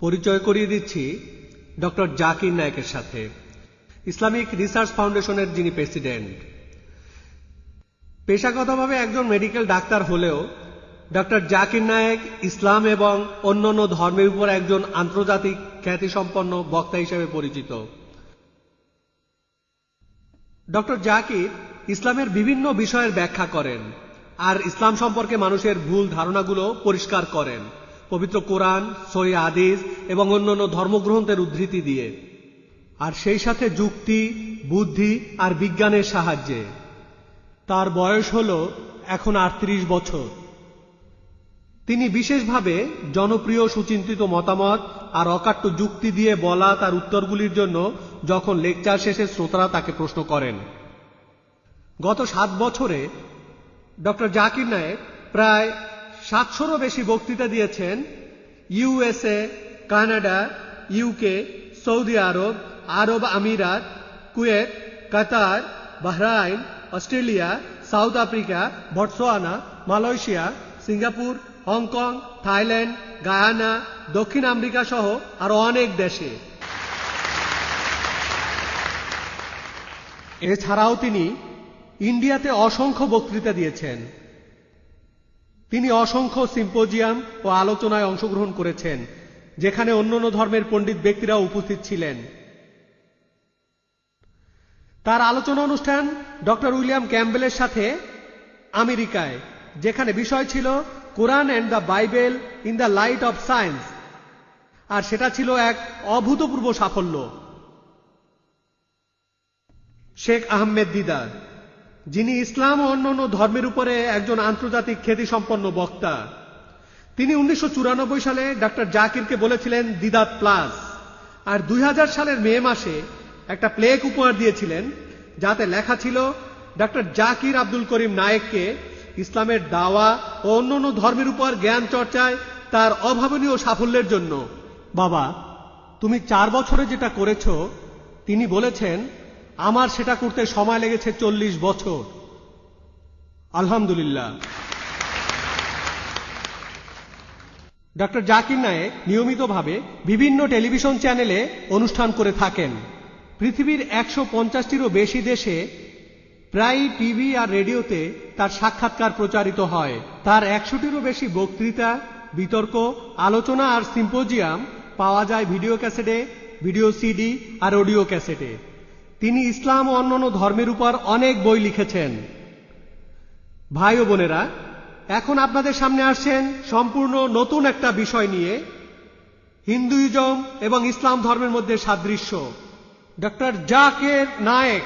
পরিচয় করিয়ে দিচ্ছি ডক্টর জাকির নায়েকের সাথে, ইসলামিক রিসার্চ ফাউন্ডেশনের যিনি প্রেসিডেন্ট। পেশাগতভাবে একজন মেডিকেল ডাক্তার হলেও ডক্টর জাকির নায়েক ইসলাম এবং অন্যান্য ধর্মের উপর একজন আন্তর্জাতিক খ্যাতিসম্পন্ন বক্তা হিসেবে পরিচিত। ডক্টর জাকির ইসলামের বিভিন্ন বিষয়ের ব্যাখ্যা করেন আর ইসলাম সম্পর্কে মানুষের ভুল ধারণাগুলো পরিষ্কার করেন পবিত্র কোরআন, সহিহ হাদিস এবং অন্যান্য ধর্মগ্রন্থের উদ্ধৃতি দিয়ে, আর সেই সাথে যুক্তি, বুদ্ধি আর বিজ্ঞানের সাহায্যে। তার বয়স হল এখন 38 বছর। তিনি বিশেষভাবে জনপ্রিয় সুচিন্তিত মতামত আর অকাট্য যুক্তি দিয়ে বলা তার উত্তরগুলির জন্য যখন লেকচার শেষে শ্রোতারা তাকে প্রশ্ন করেন। গত 7 বছরে ডক্টর জাকির নায়েক প্রায় 700রও বেশি বক্তৃতা দিয়েছেন ইউএসএ, কানাডা, ইউকে, সৌদি আরব, আরব আমিরাত, Kuwait, Qatar, Bahrain, Australia, South Africa, Botswana, Malaysia, Singapore, Hong Kong, Thailand, Guyana, দক্ষিণ আমেরিকা সহ আরো অনেক দেশে। এছাড়াও তিনি ইন্ডিয়াতে অসংখ্য বক্তৃতা দিয়েছেন। তিনি অসংখ্য সিম্পোজিয়াম ও আলোচনায় অংশগ্রহণ করেছেন, যেখানে অন্যান্য ধর্মের পণ্ডিত ব্যক্তিরা উপস্থিত ছিলেন। তার আলোচনা অনুষ্ঠান ডক্টর উইলিয়াম ক্যাম্বেলের সাথে আমেরিকায়, যেখানে বিষয় ছিল Quran and the Bible in the light of science, আর সেটা ছিল এক অভূতপূর্ব সাফল্য। শেখ আহমেদ দিদার, যিনি ইসলাম ও অন্যান্য ধর্মের উপরে একজন আন্তর্জাতিক খ্যাতিসম্পন্ন বক্তা, তিনি 1994 সালে ডক্টর জাকিরকে বলেছিলেন দিদাত প্লাস, আর 2000 সালের মে মাসে একটা প্লেক উপহার দিয়েছিলেন, যাতে লেখা ছিল ডক্টর জাকির আব্দুল করিম নায়েককে ইসলামের দাওয়া ও অন্যান্য ধর্মের উপর জ্ঞান চর্চায় তার অভাবনীয় সাফল্যের জন্য। বাবা, তুমি 4 বছরে যেটা করেছ, তিনি বলেছেন আমার সেটা করতে সময় লেগেছে 40 বছর। আলহামদুলিল্লাহ। ডক্টর জাকির নায়েক নিয়মিতভাবে বিভিন্ন টেলিভিশন চ্যানেলে অনুষ্ঠান করে থাকেন। পৃথিবীর 150টিরও বেশি দেশে প্রায় টিভি আর রেডিওতে তার সাক্ষাৎকার প্রচারিত হয়। তার 100টিরও বেশি বক্তৃতা, বিতর্ক, আলোচনা আর সিম্পোজিয়াম পাওয়া যায় ভিডিও ক্যাসেটে, ভিডিও সিডি আর অডিও ক্যাসেটে। তিনি ইসলাম ও অন্যান্য ধর্মের উপর অনেক বই লিখেছেন। ভাই ও বোনেরা, এখন আপনাদের সামনে আসছেন সম্পূর্ণ নতুন একটা বিষয় নিয়ে, হিন্দুইজম এবং ইসলাম ধর্মের মধ্যে সাদৃশ্য। ডক্টর জাকির নায়েক।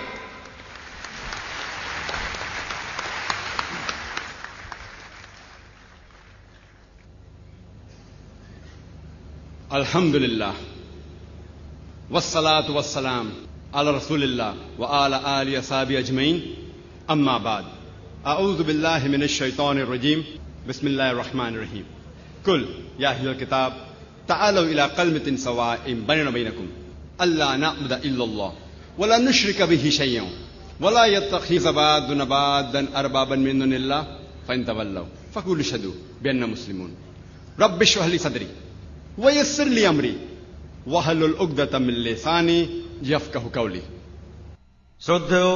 আলহামদুলিল্লাহ, ওয়াসসালাতু ওয়াসসালাম আলা রাসূলিল্লাহ ওয়া আলা আলিহি ওয়া সাহবিহি আজমাইন, আম্মা বাদ। আউযু বিল্লাহি মিনাশ শাইতানির রাজীম, বিসমিল্লাহির রহমানির রহিম। কুল ইয়া আহলাল কিতাব তাআলু ইলা কালিমাতিন সাওয়াইন বাইনানা ওয়া বাইনাকুম আল্লা না'বুদা ইল্লাল্লাহ ওয়া লা নুশরিকা বিহি শাইয়্যান ওয়া লা ইয়াত্তাখিযা বা'দুনা বা'দান আরবাবান মিন দুনিল্লাহ ফাইন তাওয়াল্লাউ ফাকুলু আশহাদু বিআন্না মুসলিমুন। রাব্বি ইশরাহ লি সাদরি ওয়া ইয়াসসির লি আমরি ওয়াহলুল উকদাতাম মিন লিসানি ইয়াফকাহু কাওলি। শ্রদ্ধেয়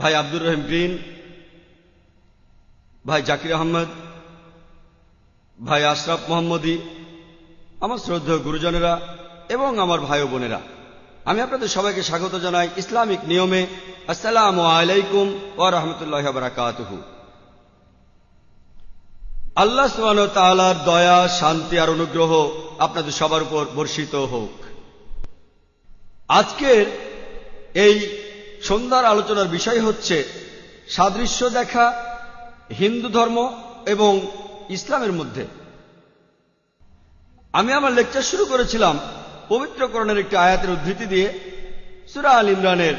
ভাই আব্দুর রহিম গ্রিন, ভাই জাকির আহমদ, ভাই আশরাফ মোহাম্মদী, আমার শ্রদ্ধেয় গুরুজনেরা এবং আমার ভাই ও বোনেরা, আমি আপনাদের সবাইকে স্বাগত জানাই ইসলামিক নিয়মে। আসসালামু আলাইকুম ওয়া রাহমাতুল্লাহি ওয়া বারাকাতুহু। আল্লাহ সুবহানাহু ওয়া তাআলার দয়া, শান্তি আর অনুগ্রহ আপনাদের সবার উপর বর্ষিত হোক। আজকের এই সন্ধ্যার আলোচনার বিষয় হচ্ছে সাদৃশ্য দেখা হিন্দু ধর্ম এবং ইসলামের মধ্যে। আমি আমার লেকচার শুরু করেছিলাম পবিত্র কোরআনের একটি আয়াতের উদ্ধৃতি দিয়ে। সূরা আল ইমরানের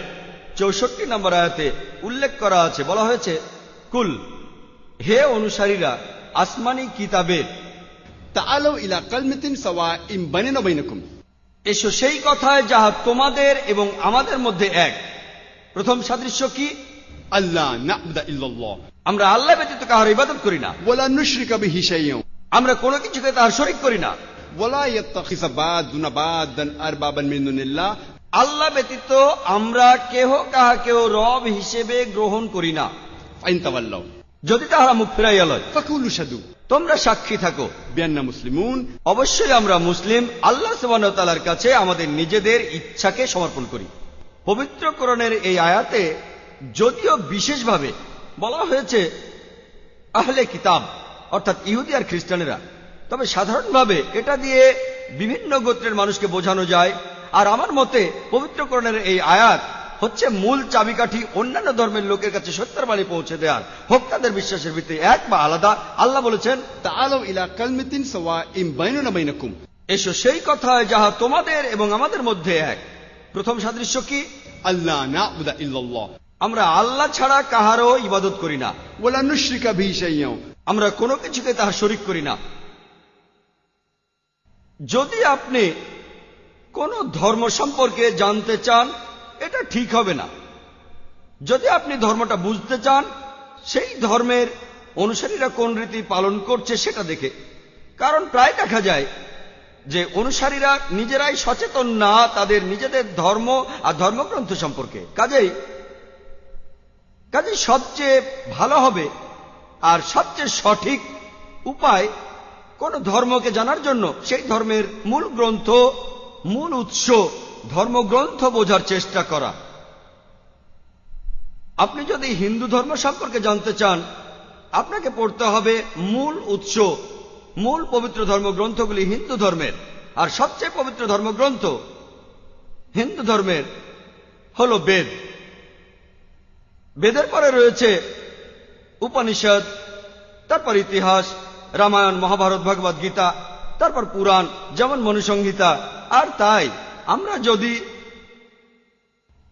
64 নম্বর আয়াতে উল্লেখ করা আছে, বলা হয়েছে, কুল, হে অনুসারীরা আসমানি কিতাবের, তাআলু ইলা কালিমাতিন সাওয়াইন বাইনানা ওয়া বাইনাকুম, এসো সেই কথায় যাহা তোমাদের এবং আমাদের মধ্যে এক। প্রথম সাদৃশ্য কি? আল্লাহ না'বুদা ইল্লাল্লাহ, আমরা আল্লাহ ব্যতীত কাহার ইবাদত করি না। ওয়া লা নুশরিকা বিহি শাইয়্যান, আমরা কোনো কিছুকে তাহার শরীক করি না। ولا يتخذ بعضنا بعضا أربابا من دون الله আল্লাহ ব্যতীত আমরা কেহ কাহাকেও রব হিসেবে গ্রহণ করি না। فإن تولوا যদি তাহারা মুখ ফিরাইয়া লয়, فقولوا اشهدوا তোমরা সাক্ষী থাকো بأننا مسلمون। অবশ্যই আমরা মুসলিম, আল্লাহ সুবহানাহু ওয়া তাআলার কাছে আমাদের নিজেদের ইচ্ছাকে সমর্পণ করি। পবিত্র কোরআনের এই আয়াতে যদিও বিশেষভাবে বলা হয়েছে আহলে কিতাব অর্থাৎ ইহুদি আর খ্রিস্টানেরা, তবে সাধারণভাবে এটা দিয়ে বিভিন্ন গোত্রের মানুষকে বোঝানো যায়। আর আমার মতে পবিত্র কোরআনের এই আয়াত হচ্ছে মূল চাবিকাঠি অন্যান্য ধর্মের লোকের কাছে সত্যের বাণী পৌঁছে দেওয়ার, হোক তাদের বিশ্বাসের ভিত্তি এক বা আলাদা। আল্লাহ বলেছেন, تعالوا إلى كلمة سواء بيننا وبينكم এসো সেই কথায় যাহা তোমাদের এবং আমাদের মধ্যে এক। প্রথম সাদৃশ্য কি? ألا نعبد إلا الله আমরা আল্লাহ ছাড়া কাহারও ইবাদত করি না, ولا نشرك به شيئا। আমরা কোনো কিছুকে তাহার শরীক করি না। যদি আপনি কোন ধর্ম সম্পর্কে জানতে চান, এটা ঠিক হবে না। যদি আপনি ধর্মটা বুঝতে চান, সেই ধর্মের অনুসারীরা কোন রীতি পালন করছে সেটা দেখে। কারণ প্রায় দেখা যায় যে অনুসারীরা নিজেরাই সচেতন না তাদের নিজেদের ধর্ম আর ধর্মগ্রন্থ সম্পর্কে। কাজেই সবচেয়ে ভালো হবে আর সবচেয়ে সঠিক উপায় কোন ধর্মকে জানার জন্য সেই ধর্মের মূল গ্রন্থ, মূল উৎস, ধর্মগ্রন্থ বোঝার চেষ্টা করা। আপনি যদি হিন্দু ধর্ম সম্পর্কে জানতে চান, আপনাকে পড়তে হবে মূল উৎস, মূল পবিত্র ধর্মগ্রন্থগুলি হিন্দু ধর্মের। আর সবচেয়ে পবিত্র ধর্মগ্রন্থ হিন্দু ধর্মের হল বেদ। বেদের পরে রয়েছে উপনিষদ, তারপর ইতিহাস, রামায়ণ, মহাভারত, ভগবদ গীতা, তারপর পুরাণ যেমন মনুসংহিতা। আর তাই আমরা যদি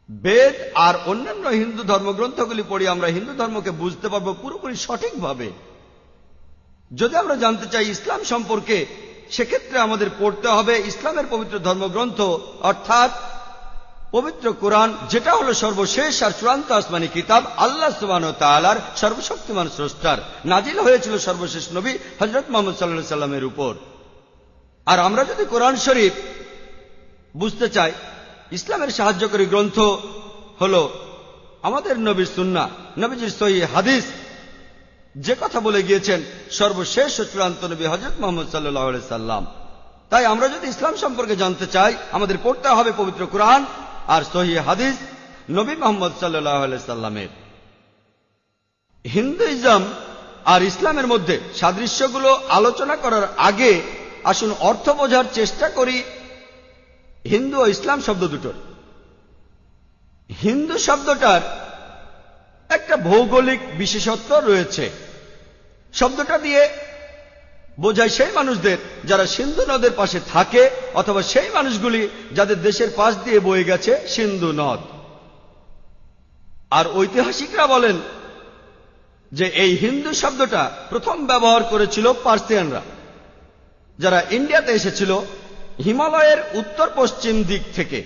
বেদ আর অন্যান্য হিন্দু ধর্মগ্রন্থগুলি পড়ি, আমরা হিন্দু ধর্মকে বুঝতে পারবো পুরোপুরি সঠিকভাবে। যদি আমরা জানতে চাই ইসলাম সম্পর্কে, সেক্ষেত্রে আমাদের পড়তে হবে ইসলামের পবিত্র ধর্মগ্রন্থ অর্থাৎ পবিত্র কোরআন, যেটা হলো সর্বশেষ আর চূড়ান্ত আসমানি কিতাব, আল্লাহ সুবহানাহু ওয়া তাআলার সর্বশক্তিমান স্রষ্টার। নাজিল হয়েছিল সর্বশেষ নবী হযরত মুহাম্মদ সাল্লাল্লাহু আলাইহি সাল্লামের উপর। আর আমরা যদি কোরআন শরীফ বুঝতে চাই, ইসলামের সাহায্যকারী গ্রন্থ হলো আমাদের নবীর সুন্নাহ, নবীজির সহিহ হাদিস, যে কথা বলে গিয়েছেন সর্বশেষ ও চূড়ান্ত নবী হযরত মুহাম্মদ সাল্লাল্লাহু আলাইহি সাল্লাম। তাই আমরা যদি ইসলাম সম্পর্কে জানতে চাই, আমাদের পড়তে হবে পবিত্র কোরআন আর সহিহ হাদিস নবী মুহাম্মদ সাল্লাল্লাহু আলাইহি সাল্লামের। হিন্দুইজম আর ইসলামের মধ্যে সাদৃশ্যগুলো আলোচনা করার আগে আসুন অর্থ বোঝার চেষ্টা করি হিন্দু ও ইসলাম শব্দ দুটোর। হিন্দু শব্দটার একটা ভৌগোলিক বিশেষত্ব রয়েছে। শব্দটা দিয়ে বোঝায় সেই মানুষদের যারা সিন্ধু নদের পাশে থাকে, অথবা সেই মানুষগুলি যাদের দেশের পাশ দিয়ে বয়ে গেছে সিন্ধু নদ। আর ঐতিহাসিকরা বলেন যে এই হিন্দু শব্দটা প্রথম ব্যবহার করেছিল পার্সিয়ানরা, যারা ইন্ডিয়াতে এসেছিল হিমালয়ের উত্তর পশ্চিম দিক থেকে।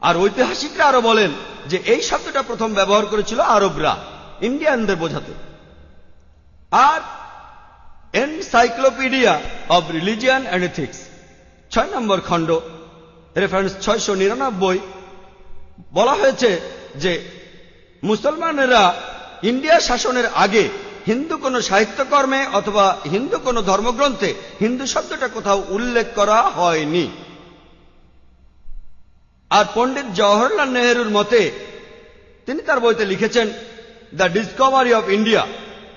আর ঐতিহাসিকরা আরো বলেন যে এই শব্দটা প্রথম ব্যবহার করেছিল আরবরা ইন্ডিয়ানদের বোঝাতে। আর encyclopedia of religion and ethics 6 number খণ্ড রেফারেন্স 699 বলা হয়েছে যে মুসলমানেরা ইন্ডিয়া শাসনের আগে হিন্দু কোনো সাহিত্যকর্মে অথবা হিন্দু কোনো ধর্মগ্রন্থে হিন্দু শব্দটা কোথাও উল্লেখ করা হয়নি। আর পণ্ডিত জওহরলাল নেহরুর মতে, তিনি তার বইতে লিখেছেন দ্য ডিসকভারি অফ ইন্ডিয়া,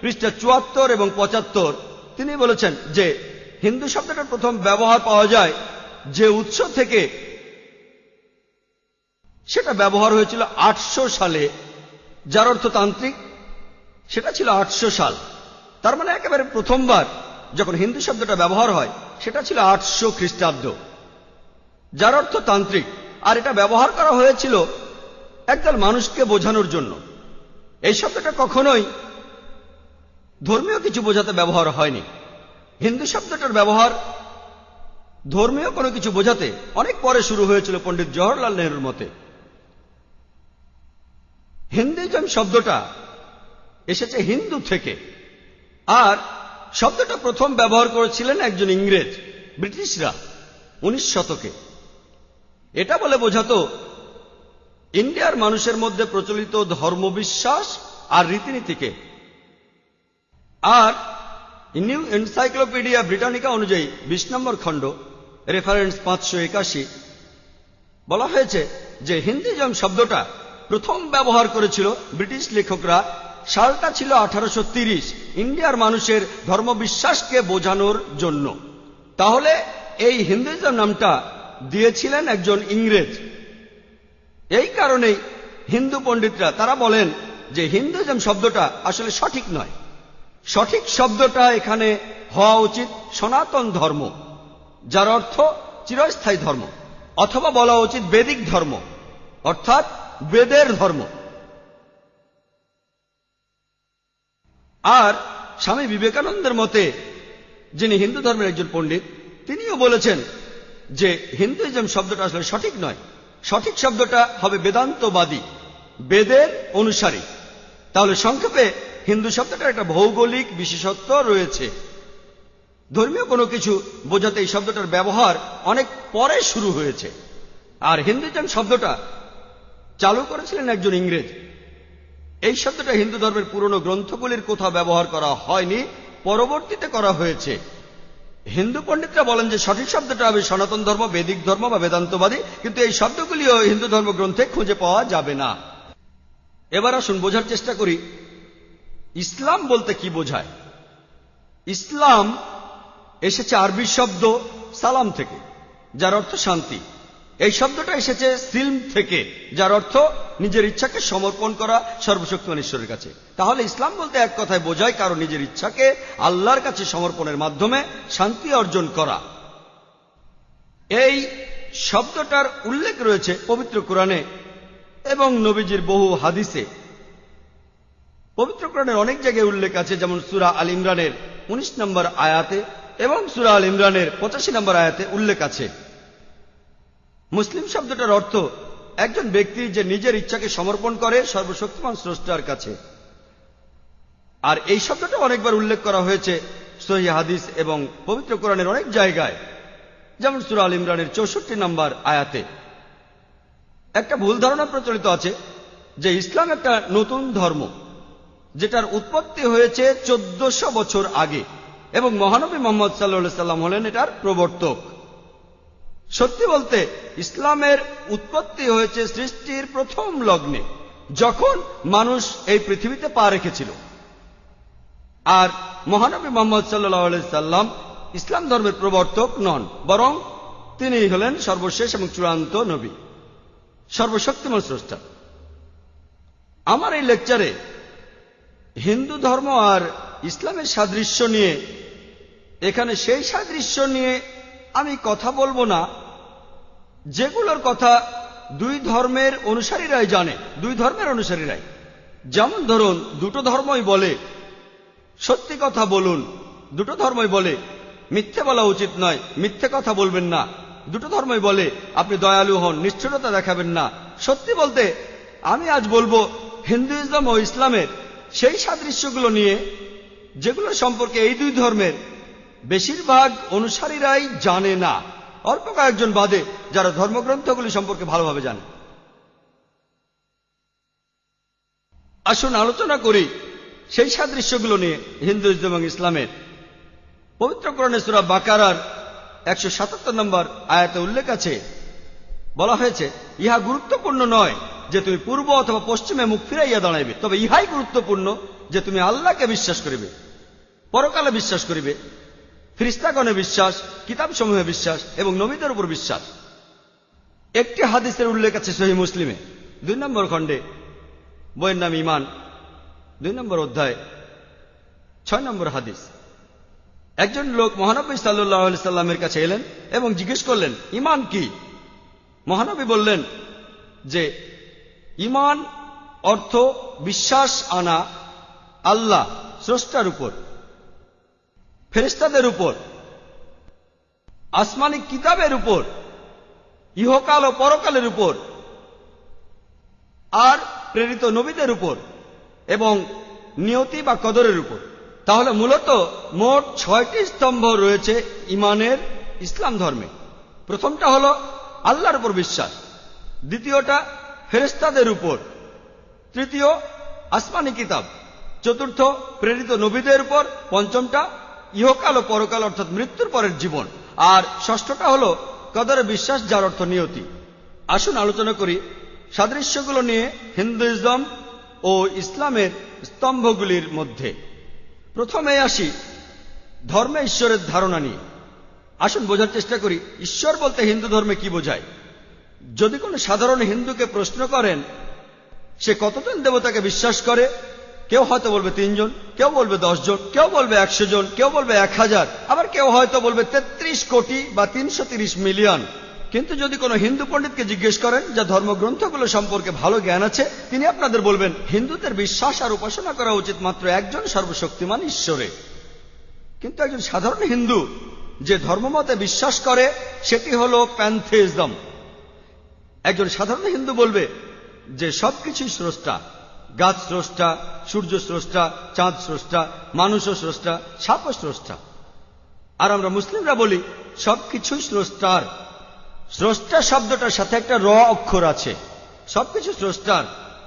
পৃষ্ঠা 74 এবং 75, তিনি বলেছেন যে হিন্দু শব্দটার প্রথম ব্যবহার পাওয়া যায় যে উৎস থেকে, সেটা ব্যবহার হয়েছিল 800 সালে, যার অর্থ তান্ত্রিক। সেটা ছিল 800 সাল। তার মানে একেবারে প্রথমবার যখন হিন্দু শব্দটা ব্যবহার হয় সেটা ছিল 800 খ্রিস্টাব্দ, যার অর্থ তান্ত্রিক। আর এটা ব্যবহার করা হয়েছিল একদল মানুষকে বোঝানোর জন্য। এই শব্দটা কখনোই ধর্মীয় কিছু বোঝাতে ব্যবহার হয়নি। হিন্দু শব্দটার ব্যবহার ধর্মীয় কোনো কিছু বোঝাতে অনেক পরে শুরু হয়েছিল পণ্ডিত জওহরলাল নেহরুর মতে। হিন্দুইজম শব্দটা এসেছে হিন্দু থেকে, আর শব্দটা প্রথম ব্যবহার করেছিলেন একজন ইংরেজ ব্রিটিশরা 19 শতকে। এটা বলে বোঝাতো ইন্ডিয়ার মানুষের মধ্যে প্রচলিত ধর্মবিশ্বাস আর রীতিনীতিকে। আর নিউ এনসাইক্লোপিডিয়া ব্রিটানিকা অনুযায়ী 20 নম্বর খণ্ড রেফারেন্স 581 বলা হয়েছে যে হিন্দুইজম শব্দটা প্রথম ব্যবহার করেছিল ব্রিটিশ লেখকরা। সালটা ছিল 1830, ইন্ডিয়ার মানুষের ধর্মবিশ্বাসকে বোঝানোর জন্য। তাহলে এই হিন্দুইজম নামটা দিয়েছিলেন একজন ইংরেজ। এই কারণেই হিন্দু পণ্ডিতরা তারা বলেন যে হিন্দুইজম শব্দটা আসলে সঠিক নয়। সঠিক শব্দটা এখানে হওয়া উচিত সনাতন ধর্ম, যার অর্থ চিরস্থায়ী ধর্ম, অথবা বলা উচিত বেদিক ধর্ম, অর্থাৎ বেদের ধর্ম। আর স্বামী বিবেকানন্দের মতে, যিনি হিন্দু ধর্মের একজন পণ্ডিত, তিনিও বলেছেন যে হিন্দুইজম শব্দটা আসলে সঠিক নয়। সঠিক শব্দটা হবে বেদান্তবাদী, বেদের অনুসারী। তাহলে সংক্ষেপে হিন্দু শব্দটার একটা ভৌগোলিক বিশেষত্ব রয়েছে। ধর্মীয় কোনো কিছু বোঝাতে এই শব্দটার ব্যবহার অনেক পরে শুরু হয়েছে। আর হিন্দুইজম শব্দটা চালু করেছিলেন একজন ইংরেজ। এই শব্দটা হিন্দু ধর্মের পুরনো গ্রন্থগুলির কোথাও ব্যবহার করা হয়নি, পরবর্তীতে করা হয়েছে। হিন্দু পণ্ডিতরা বলেন যে সঠিক শব্দটা হবে সনাতন ধর্ম, বেদিক ধর্ম বা বেদান্তবাদী, কিন্তু এই শব্দগুলিও হিন্দু ধর্মগ্রন্থে খুঁজে পাওয়া যাবে না। এবার আসুন বোঝার চেষ্টা করি ইসলাম বলতে কি বোঝায়। ইসলাম এসেছে আরবি শব্দ সালাম থেকে, যার অর্থ শান্তি। এই শব্দটা এসেছে সিলম থেকে, যার অর্থ নিজের ইচ্ছাকে সমর্পণ করা সর্বশক্তিমান ঈশ্বরের কাছে। তাহলে ইসলাম বলতে এক কথায় বোঝায় কারো নিজের ইচ্ছাকে আল্লাহর কাছে সমর্পণের মাধ্যমে শান্তি অর্জন করা। এই শব্দটার উল্লেখ রয়েছে পবিত্র কোরআনে এবং নবীজির বহু হাদিসে। পবিত্র কোরআনের অনেক জায়গায় উল্লেখ আছে, যেমন সূরা আল ইমরানের 19 নম্বর আয়াতে এবং সূরা আল ইমরানের 85 নম্বর আয়াতে উল্লেখ আছে। মুসলিম শব্দটার অর্থ একজন ব্যক্তি যে নিজের ইচ্ছাকে সমর্পণ করে সর্বশক্তিমান স্রষ্টার কাছে। আর এই শব্দটা অনেকবার উল্লেখ করা হয়েছে সহিহ হাদিস এবং পবিত্র কোরআনের অনেক জায়গায়, যেমন সূরা আল ইমরানের 64 নম্বর আয়াতে। একটা ভুল ধারণা প্রচলিত আছে যে ইসলাম একটা নতুন ধর্ম, যেটার উৎপত্তি হয়েছে 1400 বছর আগে এবং মহানবী মুহাম্মদ সাল্লাল্লাহু আলাইহি সাল্লাম হলেন এটার প্রবর্তক। সত্যি বলতে ইসলামের উৎপত্তি হয়েছে সৃষ্টির প্রথম লগ্নে, যখন মানুষ এই পৃথিবীতে পা রেখেছিল। আর মহানবী মুহাম্মদ সাল্লাল্লাহু আলাইহি সাল্লাম ইসলাম ধর্মের প্রবর্তক নন, বরং তিনি হলেন সর্বশেষ এবং চূড়ান্ত নবী, সর্বশক্তিমান স্রষ্টা। আমার এই লেকচারে হিন্দু ধর্ম আর ইসলামের সাদৃশ্য নিয়ে, এখানে সেই সাদৃশ্য নিয়ে আমি কথা বলবো না যেগুলোর কথা দুই ধর্মের অনুসারীরাই জানে, দুই ধর্মের অনুসারীরাই। যেমন ধরুন, দুটো ধর্মই বলে সত্যি কথা বলুন, দুটো ধর্মই বলে মিথ্যে বলা উচিত নয়, মিথ্যে কথা বলবেন না। দুটো ধর্মই বলে আপনি দয়ালু হন, নিষ্ঠুরতা দেখাবেন না। সত্যি বলতে আমি আজ বলবো হিন্দুইজম ও ইসলামের সেই সাদৃশ্যগুলো নিয়ে, যেগুলো সম্পর্কে এই দুই ধর্মের বেশিরভাগ অনুসারীরাই জানে না, অল্প কয়েকজন বাদে যারা ধর্মগ্রন্থগুলি সম্পর্কে ভালোভাবে জানে। আসুন আলোচনা করি সেই সাদৃশ্যগুলো নিয়ে হিন্দুইজম এবং ইসলামের। পবিত্র কোরআনে সূরা বাকারার 177 নম্বর আয়াতে উল্লেখ আছে, বলা হয়েছে, ইহা গুরুত্বপূর্ণ নয় যে তুমি পূর্ব অথবা পশ্চিমে মুখ ফিরাইয়া দাঁড়াইবে, তবে ইহাই গুরুত্বপূর্ণ যে তুমি আল্লাহকে বিশ্বাস করিবে, পরকালে বিশ্বাস করিবে, ফেরেশতাগণে বিশ্বাস, কিতাবসমূহে বিশ্বাস এবং নবীদের উপর বিশ্বাস। একটি হাদিসের উল্লেখ আছে সহিহ মুসলিমে 2 নম্বর খণ্ডে, বইয়ের নাম ঈমান, 2 নম্বর অধ্যায় 6 নম্বর হাদিস। একজন লোক মহানবী সাল্লাল্লাহু আলাইহি সাল্লামের কাছে এলেন এবং জিজ্ঞেস করলেন, ঈমান কি? মহানবী বললেন যে ঈমান অর্থ বিশ্বাস আনা আল্লাহ স্রষ্টার উপর, ফেরেশতাদের উপর, আসমানি কিতাবের উপর, ইহকাল ও পরকালের উপর, আর প্রেরিত নবীদের উপর এবং নিয়তি বা কদরের উপর। তাহলে মূলত মোট 6টি স্তম্ভ রয়েছে ঈমানের, ইসলাম ধর্মে। প্রথমটা হলো আল্লাহর উপর বিশ্বাস, দ্বিতীয়টা ফেরেশতাদের উপর, তৃতীয় আসমানি কিতাব, চতুর্থ প্রেরিত নবীদের উপর, পঞ্চমটা ইহকাল ও পরকাল অর্থাৎ মৃত্যুর পরের জীবন, আর ষষ্ঠটা হলো কদরে বিশ্বাস, যার অর্থ নিয়তি। আসুন আলোচনা করি সাদৃশ্যগুলো নিয়ে হিন্দুইজম ও ইসলামের স্তম্ভগুলির মধ্যে। প্রথমে আসি ধর্মে ঈশ্বরের ধারণা নিয়ে। আসুন বোঝার চেষ্টা করি ঈশ্বর বলতে হিন্দু ধর্মে কি বোঝায়। যদি কোনো সাধারণ হিন্দুকে প্রশ্ন করেন সে কতজন দেবতাকে বিশ্বাস করে, কেউ হয়তো বলবে 3 জন, কেউ বলবে 10 জন, কেউ বলবে 100 জন, কেউ বলবে 1000, আবার কেউ হয়তো বলবে 33 কোটি বা 330 মিলিয়ন। কিন্তু যদি কোনো হিন্দু পণ্ডিতকে জিজ্ঞেস করেন যা ধর্মগ্রন্থগুলো সম্পর্কে ভালো জ্ঞান আছে, তিনি আপনাদের বলবেন হিন্দুদের বিশ্বাস আর উপাসনা করা উচিত মাত্র একজন সর্বশক্তিমান ঈশ্বরে। কিন্তু একজন সাধারণ হিন্দু যে ধর্মমতে বিশ্বাস করে সেটি হলো প্যান্থেইজম। একজন সাধারণ হিন্দু বলবে যে সবকিছুই স্রষ্টা, গাছ স্রষ্টা, সূর্য স্রষ্টা, চাঁদ স্রষ্টা, মানুষও স্রষ্টা, সাপও স্রষ্টা। আর আমরা মুসলিমরা বলি সবকিছুই স্রষ্টার। স্রষ্টা শব্দটার সাথে একটা র অক্ষর আছে। সবকিছু স্রষ্টার,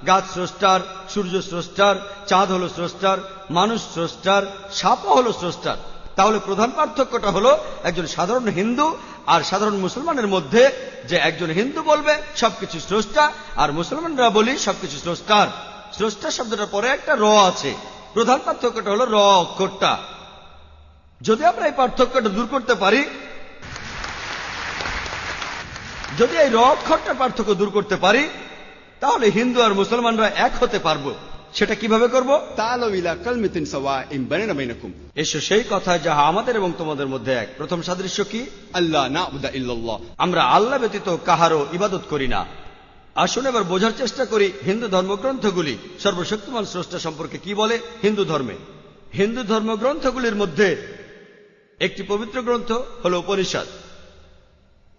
গাছ স্রষ্টার, সূর্য স্রষ্টার, চাঁদ হলো স্রষ্টার, মানুষ স্রষ্টার, সাপও হলো স্রষ্টার। তাহলে প্রধান পার্থক্যটা হলো একজন সাধারণ হিন্দু আর সাধারণ মুসলমানের মধ্যে, যে একজন হিন্দু বলবে সবকিছু স্রষ্টা আর মুসলমানরা বলি সবকিছু স্রষ্টার। স্রষ্টা শব্দটার পরে একটা র আছে। প্রধান পার্থক্যটা হলো র অক্ষরটা। যদি আমরা এই পার্থক্যটা দূর করতে পারি, যদি এই র অক্ষরটার পার্থক্য দূর করতে পারি, তাহলে হিন্দু আর মুসলমানরা এক হতে পারবো। সেটা কিভাবে করব? تعالوا إلى كلمة سواء بيننا وبينكم এসো সেই কথায় যাহা আমাদের এবং তোমাদের মধ্যে এক। প্রথম সাদৃশ্য কি? ألا نعبد إلا الله। আমরা আল্লাহ ব্যতীত কাহারও ইবাদত করি না। আসুন এবার বোঝার চেষ্টা করি হিন্দু ধর্মগ্রন্থগুলি সর্বশক্তিমান স্রষ্টা সম্পর্কে কি বলে। হিন্দু ধর্মে হিন্দু ধর্মগ্রন্থগুলির মধ্যে একটি পবিত্র গ্রন্থ হল উপনিষদ।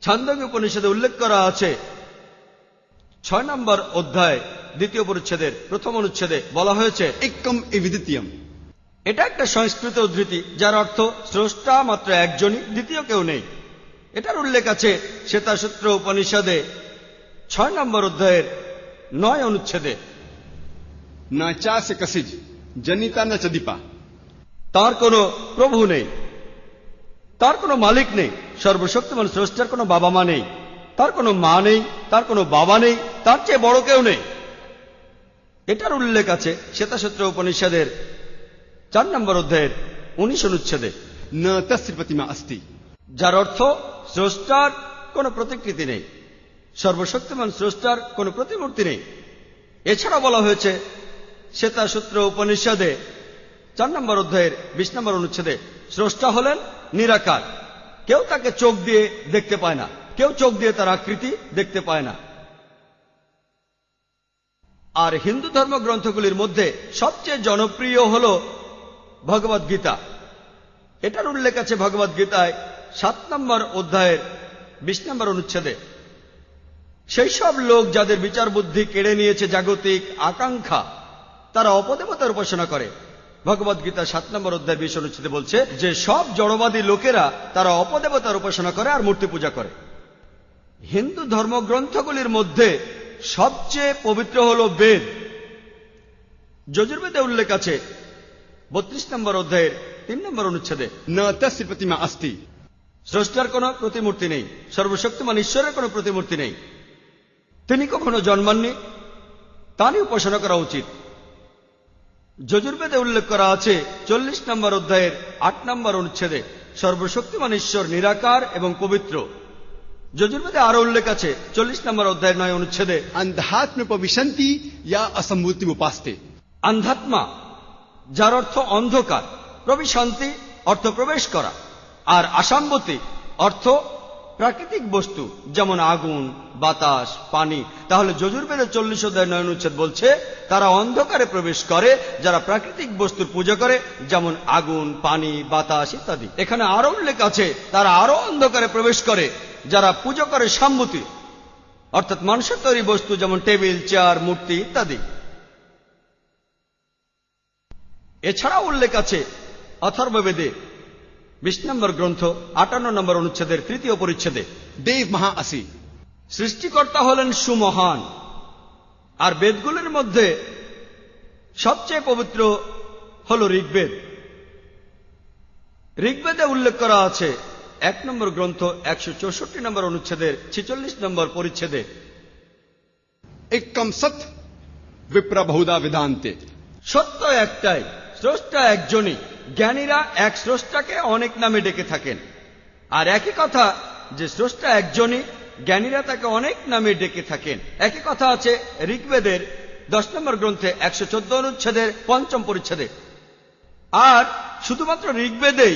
ছান্দোগ্য উপনিষদে উল্লেখ করা আছে 6 নম্বর অধ্যায় 2য় পরিচ্ছেদের 1ম অনুচ্ছেদে বলা হয়েছে একম এবিদিত্যম। এটা একটা সংস্কৃত উদ্ধৃতি যার অর্থ স্রষ্টা মাত্র একজনই, দ্বিতীয় কেউ নেই। এটার উল্লেখ আছে শ্বেতাসূত্র উপনিষদে 6 নম্বর অধ্যায়ের 9 অনুচ্ছেদে। না চা সে কসিজ জনিতা না চদিপা। তার কোনো প্রভু নেই, তার কোনো মালিক নেই। সর্বশক্তিমান স্রষ্টার কোনো বাবা মা নেই, তার কোনো মা নেই, তার কোনো বাবা নেই, তার চেয়ে বড় কেউ নেই। এটার উল্লেখ আছে শ্বেতাসূত্র উপনিষদের 4 নম্বর অধ্যায়ের 19 অনুচ্ছেদে। না তস্য প্রতিমা অস্তি। যার অর্থ স্রষ্টার কোনো প্রতিকৃতি নেই, সর্বশক্তিমান স্রষ্টার কোনো প্রতিমূর্তি নেই। এছাড়া বলা হয়েছে শ্বেতাসূত্র উপনিষদে 4 নম্বর অধ্যায়ের 20 নম্বর অনুচ্ছেদে স্রষ্টা হলেন নিরাকার। কেউ তাকে চোখ দিয়ে দেখতে পায় না, কেউ চোখ দিয়ে তার আকৃতি দেখতে পায় না। আর হিন্দু ধর্মগ্রন্থগুলির মধ্যে সবচেয়ে জনপ্রিয় হল ভগবদ গীতা। এটার উল্লেখ আছে ভগবদ গীতায় 7 নম্বর অধ্যায়ের 20 নম্বর অনুচ্ছেদে। সেই সব লোক যাদের বিচার বুদ্ধি কেড়ে নিয়েছে জাগতিক আকাঙ্ক্ষা, তারা অপদেবতার উপাসনা করে। ভগবদ গীতা 7 নম্বর অধ্যায় 20 অনুচ্ছেদে বলছে যে সব জড়বাদী লোকেরা তারা অপদেবতার উপাসনা করে আর মূর্তি পূজা করে। হিন্দু ধর্মগ্রন্থগুলির মধ্যে সবচেয়ে পবিত্র হল বেদ। যজুর্বেদে উল্লেখ আছে 32 নম্বর অধ্যায়ের 3 নম্বর অনুচ্ছেদে না তস্য প্রতিমা অস্তি। স্রষ্টার কোনো প্রতিমূর্তি নেই, সর্বশক্তিমান ঈশ্বরের কোনো প্রতিমূর্তি নেই। তিনি কখনো জন্মাননি, তারই উপাসনা করা উচিত। যজুর্বেদে উল্লেখ করা আছে 40 নম্বর অধ্যায়ের 8 নম্বর অনুচ্ছেদে সর্বশক্তিমান ঈশ্বর নিরাকার এবং পবিত্র। যজুর্বেদে আরো উল্লেখ আছে 40 নম্বর অধ্যায়ের 9 অনুচ্ছেদে अंधात्म प्रविशन्ति या असम्भूति उपास्ते। আন্ধাত্মা, যার অর্থ অন্ধকার, প্রবিশান্তি অর্থ প্রবেশ করা, আর আসাম্বতি অর্থ প্রাকৃতিক বস্তু যেমন আগুন, বাতাস, পানি। তাহলে যজুর্বেদের 40 অধ্যায় 9 অনুচ্ছেদ বলছে তারা অন্ধকারে প্রবেশ করে যারা প্রাকৃতিক বস্তুর পূজা করে, যেমন আগুন, পানি, বাতাস ইত্যাদি। এখানে আরো উল্লেখ আছে তারা আরো অন্ধকারে প্রবেশ করে যারা পূজা করে সাম্মতি, অর্থাৎ মানুষের তৈরি বস্তু যেমন টেবিল, চেয়ার, মূর্তি ইত্যাদি। এছাড়াও উল্লেখ আছে অথর্ববেদে 20 নম্বর গ্রন্থ 58 নম্বর অনুচ্ছেদের 3য় পরিচ্ছেদে। देव महाअसी সৃষ্টিকর্তা হলেন সুমহান। আর বেদগুলির মধ্যে সবচেয়ে পবিত্র হল ঋগ্বেদ। ঋগ্বেদে উল্লেখ করা আছে 1 নম্বর গ্রন্থ 164 নম্বর অনুচ্ছেদের 46 নম্বর পরিচ্ছেদে, एकम सत विप्र बहुधा विधान्ते। সত্য একটাই, স্রষ্টা একজনই, জ্ঞানীরা এক স্রষ্টাকে অনেক নামে ডেকে থাকেন। আর একই কথা যে স্রষ্টা একজনই, জ্ঞানীরা তাকে অনেক নামে ডেকে থাকেন। একই কথা আছে ঋগ্বেদের 10 নম্বর গ্রন্থে 114 অনুচ্ছেদের 5ম পরিচ্ছেদে। আর শুধুমাত্র ঋগ্বেদেই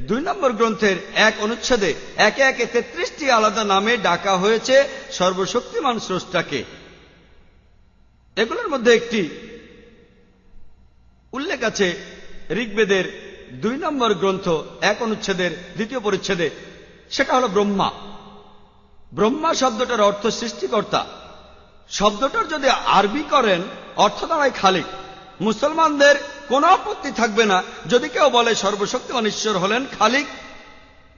2 নম্বর গ্রন্থের 1 অনুচ্ছেদে একে একে 33টি আলাদা নামে ডাকা হয়েছে সর্বশক্তিমান স্রষ্টাকে। এগুলোর মধ্যে একটি উল্লেখ আছে ঋগ্বেদের 2 নম্বর গ্রন্থ 1 অনুচ্ছেদের 2য় পরিচ্ছেদে, সেটা হলো ব্রহ্মা। ব্রহ্মা শব্দটার অর্থ সৃষ্টিকর্তা। শব্দটার যদি আরবি করেন অর্থ দাঁড়ায় খালিক। মুসলমানদের কোনো আপত্তি থাকবে না যদি কেউ বলে সর্বশক্তিমান ঈশ্বর হলেন খালিক